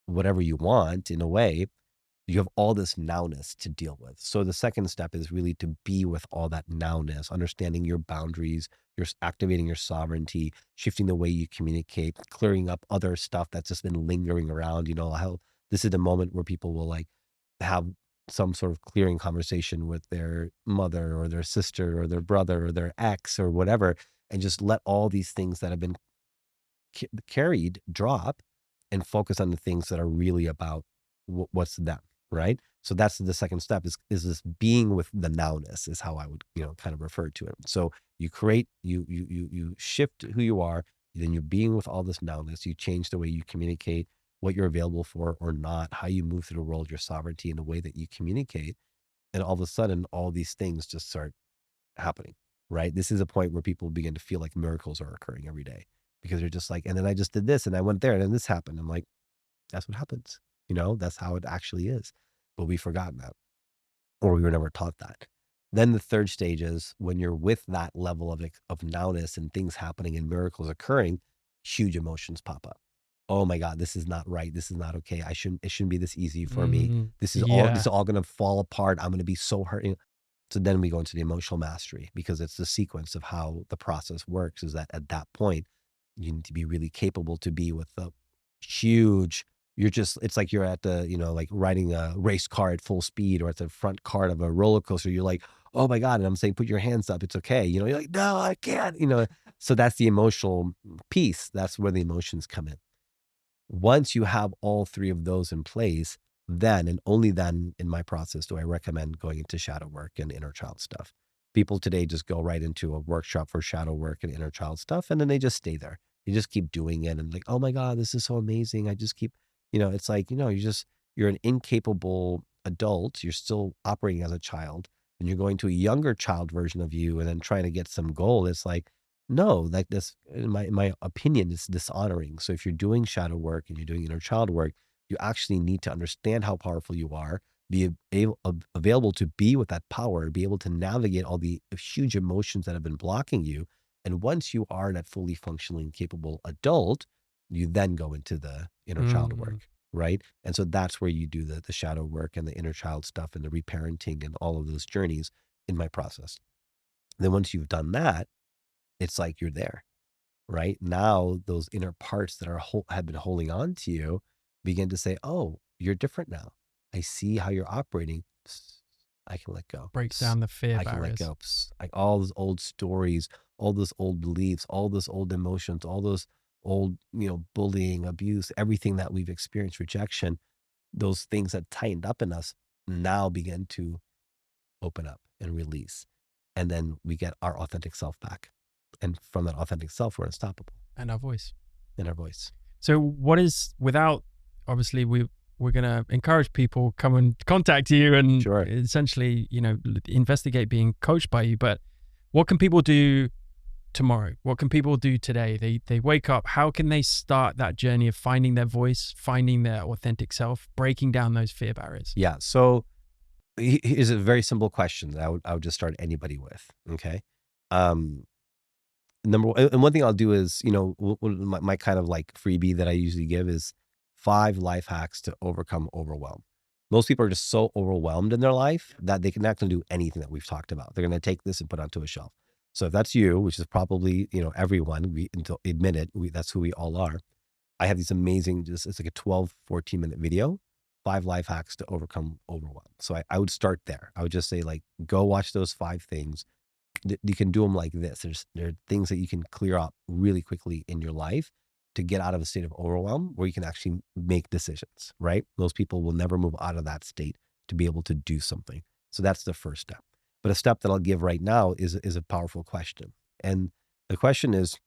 whatever you want in a way. You have all this nowness to deal with. So the second step is really to be with all that nowness, understanding your boundaries, you're activating your sovereignty, shifting the way you communicate, clearing up other stuff that's just been lingering around. How this is the moment where people will like have some sort of clearing conversation with their mother or their sister or their brother or their ex or whatever, and just let all these things that have been carried drop and focus on the things that are really about what's them, right? So that's the second step is this being with the nowness is how I would, kind of refer to it. So you create, you shift who you are, then you're being with all this nowness, you change the way you communicate, what you're available for or not, how you move through the world, your sovereignty in the way that you communicate. And all of a sudden, all these things just start happening, right? This is a point where people begin to feel like miracles are occurring every day because they're just like, and then I just did this and I went there and then this happened. I'm like, that's what happens. That's how it actually is. But we've forgotten that, or we were never taught that. Then the third stage is when you're with that level of nowness and things happening and miracles occurring, huge emotions pop up. Oh my God, this is not right. This is not okay. It shouldn't be this easy for me. This is all going to fall apart. I'm going to be so hurt. So then we go into the emotional mastery because it's the sequence of how the process works is that at that point, you need to be really capable to be with the huge, it's like you're at the, like riding a race car at full speed or at the front cart of a roller coaster. You're like, oh my God. And I'm saying, put your hands up. It's okay. You're like, no, I can't, so that's the emotional piece. That's where the emotions come in. Once you have all three of those in place, then and only then in my process do I recommend going into shadow work and inner child stuff. People today just go right into a workshop for shadow work and inner child stuff, and then they just stay there. They just keep doing it and like, oh my God, this is so amazing. I just keep, it's like, you're an incapable adult. You're still operating as a child and you're going to a younger child version of you and then trying to get some goal. It's like, no, like this, in my opinion, is dishonoring. So if you're doing shadow work and you're doing inner child work, you actually need to understand how powerful you are, be available to be with that power, be able to navigate all the huge emotions that have been blocking you. And once you are that fully functioning, capable adult, you then go into the inner child work, right? And so that's where you do the shadow work and the inner child stuff and the reparenting and all of those journeys in my process. Then once you've done that, it's like you're there, right? Now those inner parts that have been holding on to you begin to say, "Oh, you're different now. I see how you're operating. Psst, I can let go. Breaks Psst, down the fear I can let barriers. go. Psst." Like all those old stories, all those old beliefs, all those old emotions, all those old, bullying, abuse, everything that we've experienced, rejection. those things that tightened up in us now begin to open up and release. And then we get our authentic self back. And from that authentic self, we're unstoppable And our voice. in our voice. So what is, without, obviously we're going to encourage people come and contact you and Sure. essentially, investigate being coached by you. But what can people do tomorrow? What can people do today? They wake up. How can they start that journey of finding their voice, finding their authentic self, breaking down those fear barriers? Yeah. So here's a very simple question that I would just start anybody with. Okay. Number one, and one thing I'll do is, my kind of like freebie that I usually give is 5 life hacks to overcome overwhelm. Most people are just so overwhelmed in their life that they can not going to do anything that we've talked about. They're going to take this and put it onto a shelf. So if that's you, which is probably, everyone, we admit it, that's who we all are. I have these amazing, it's like a 12, 14-minute video, 5 life hacks to overcome overwhelm. So I would start there. I would just say, like, go watch those 5 things. You can do them like this. There are things that you can clear up really quickly in your life to get out of a state of overwhelm where you can actually make decisions, right? Most people will never move out of that state to be able to do something. So that's the first step. But a step that I'll give right now is a powerful question. And the question is,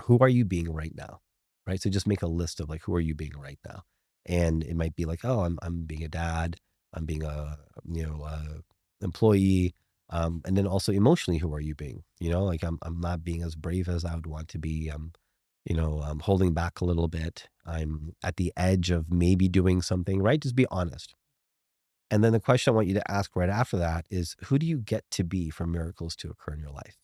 who are you being right now? Right? So just make a list of, like, who are you being right now? And it might be like, oh, I'm being a dad, I'm being a, employee. And then also emotionally, who are you being? Like, I'm not being as brave as I would want to be. I'm holding back a little bit. I'm at the edge of maybe doing something, right? Just be honest. And then the question I want you to ask right after that is, who do you get to be for miracles to occur in your life?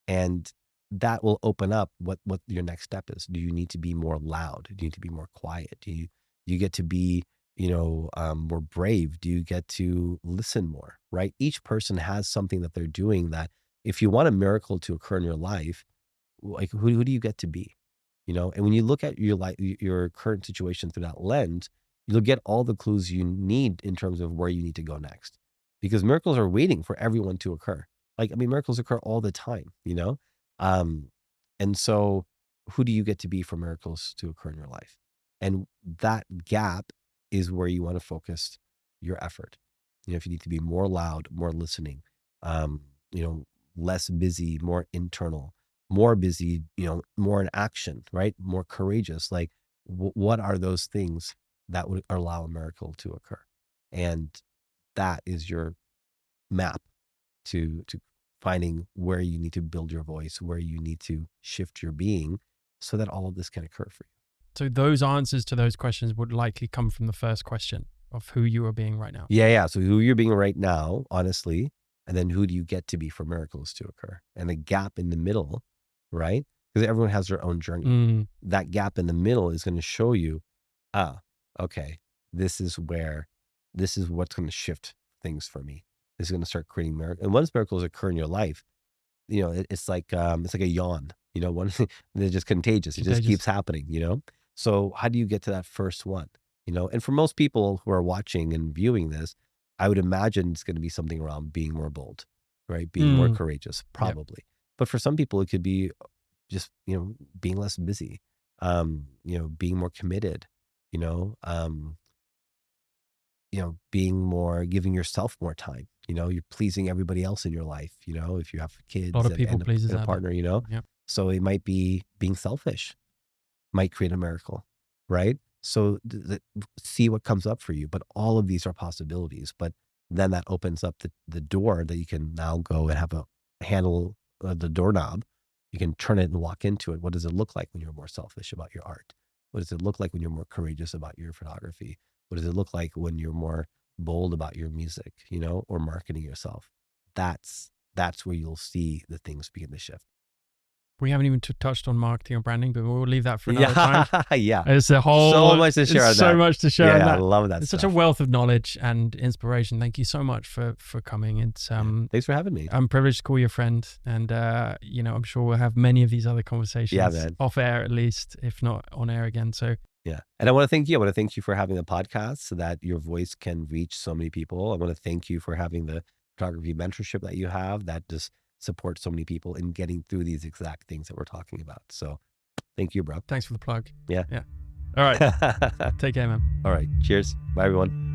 And that will open up what your next step is. Do you need to be more loud? Do you need to be more quiet? Do you get to be, more brave? Do you get to listen more, right? Each person has something that they're doing that if you want a miracle to occur in your life, like, who do you get to be? And when you look at your life, your current situation through that lens, you'll get all the clues you need in terms of where you need to go next. Because miracles are waiting for everyone to occur. Like, I mean, miracles occur all the time. Um, and so who do you get to be for miracles to occur in your life? And that gap is where you want to focus your effort. If you need to be more loud, more listening, um, less busy, more internal, more busy, more in action, right? More courageous. Like, what are those things that would allow a miracle to occur? And that is your map to finding where you need to build your voice, where you need to shift your being so that all of this can occur for you. So those answers to those questions would likely come from the first question of who you are being right now. Yeah. So who you're being right now, honestly, and then who do you get to be for miracles to occur? And the gap in the middle, right? Because everyone has their own journey. That gap in the middle is going to show you, okay, this is what's going to shift things for me. This is going to start creating miracles. And once miracles occur in your life, it's like a yawn, one they're just contagious. It just keeps happening. So how do you get to that first one? And for most people who are watching and viewing this, I would imagine it's going to be something around being more bold, right? Being more courageous, probably. Yep. But for some people, it could be just, being less busy, being more committed, being more, giving yourself more time. You're pleasing everybody else in your life. If you have kids a lot of people pleasers and a partner, Yep. So it might be being selfish, might create a miracle, right? So see what comes up for you. But all of these are possibilities. But then that opens up the door that you can now go and have a handle, the doorknob. You can turn it and walk into it. What does it look like when you're more selfish about your art? What does it look like when you're more courageous about your photography? What does it look like when you're more bold about your music, or marketing yourself? That's where you'll see the things begin to shift. We haven't even touched on marketing or branding, but we'll leave that for another time. Yeah. It's a whole, so much to share on that. So much to share on that. I love that. It's such a wealth of knowledge and inspiration. Thank you so much for coming. It's thanks for having me. I'm privileged to call you a friend, and I'm sure we'll have many of these other conversations off air, at least, if not on air again. So yeah. And I want to thank you. I want to thank you for having a podcast so that your voice can reach so many people. I want to thank you for having the photography mentorship that you have that just supports so many people in getting through these exact things that we're talking about. So thank you, bro. Thanks for the plug. Yeah. All right. Take care, man. All right. Cheers. Bye, everyone.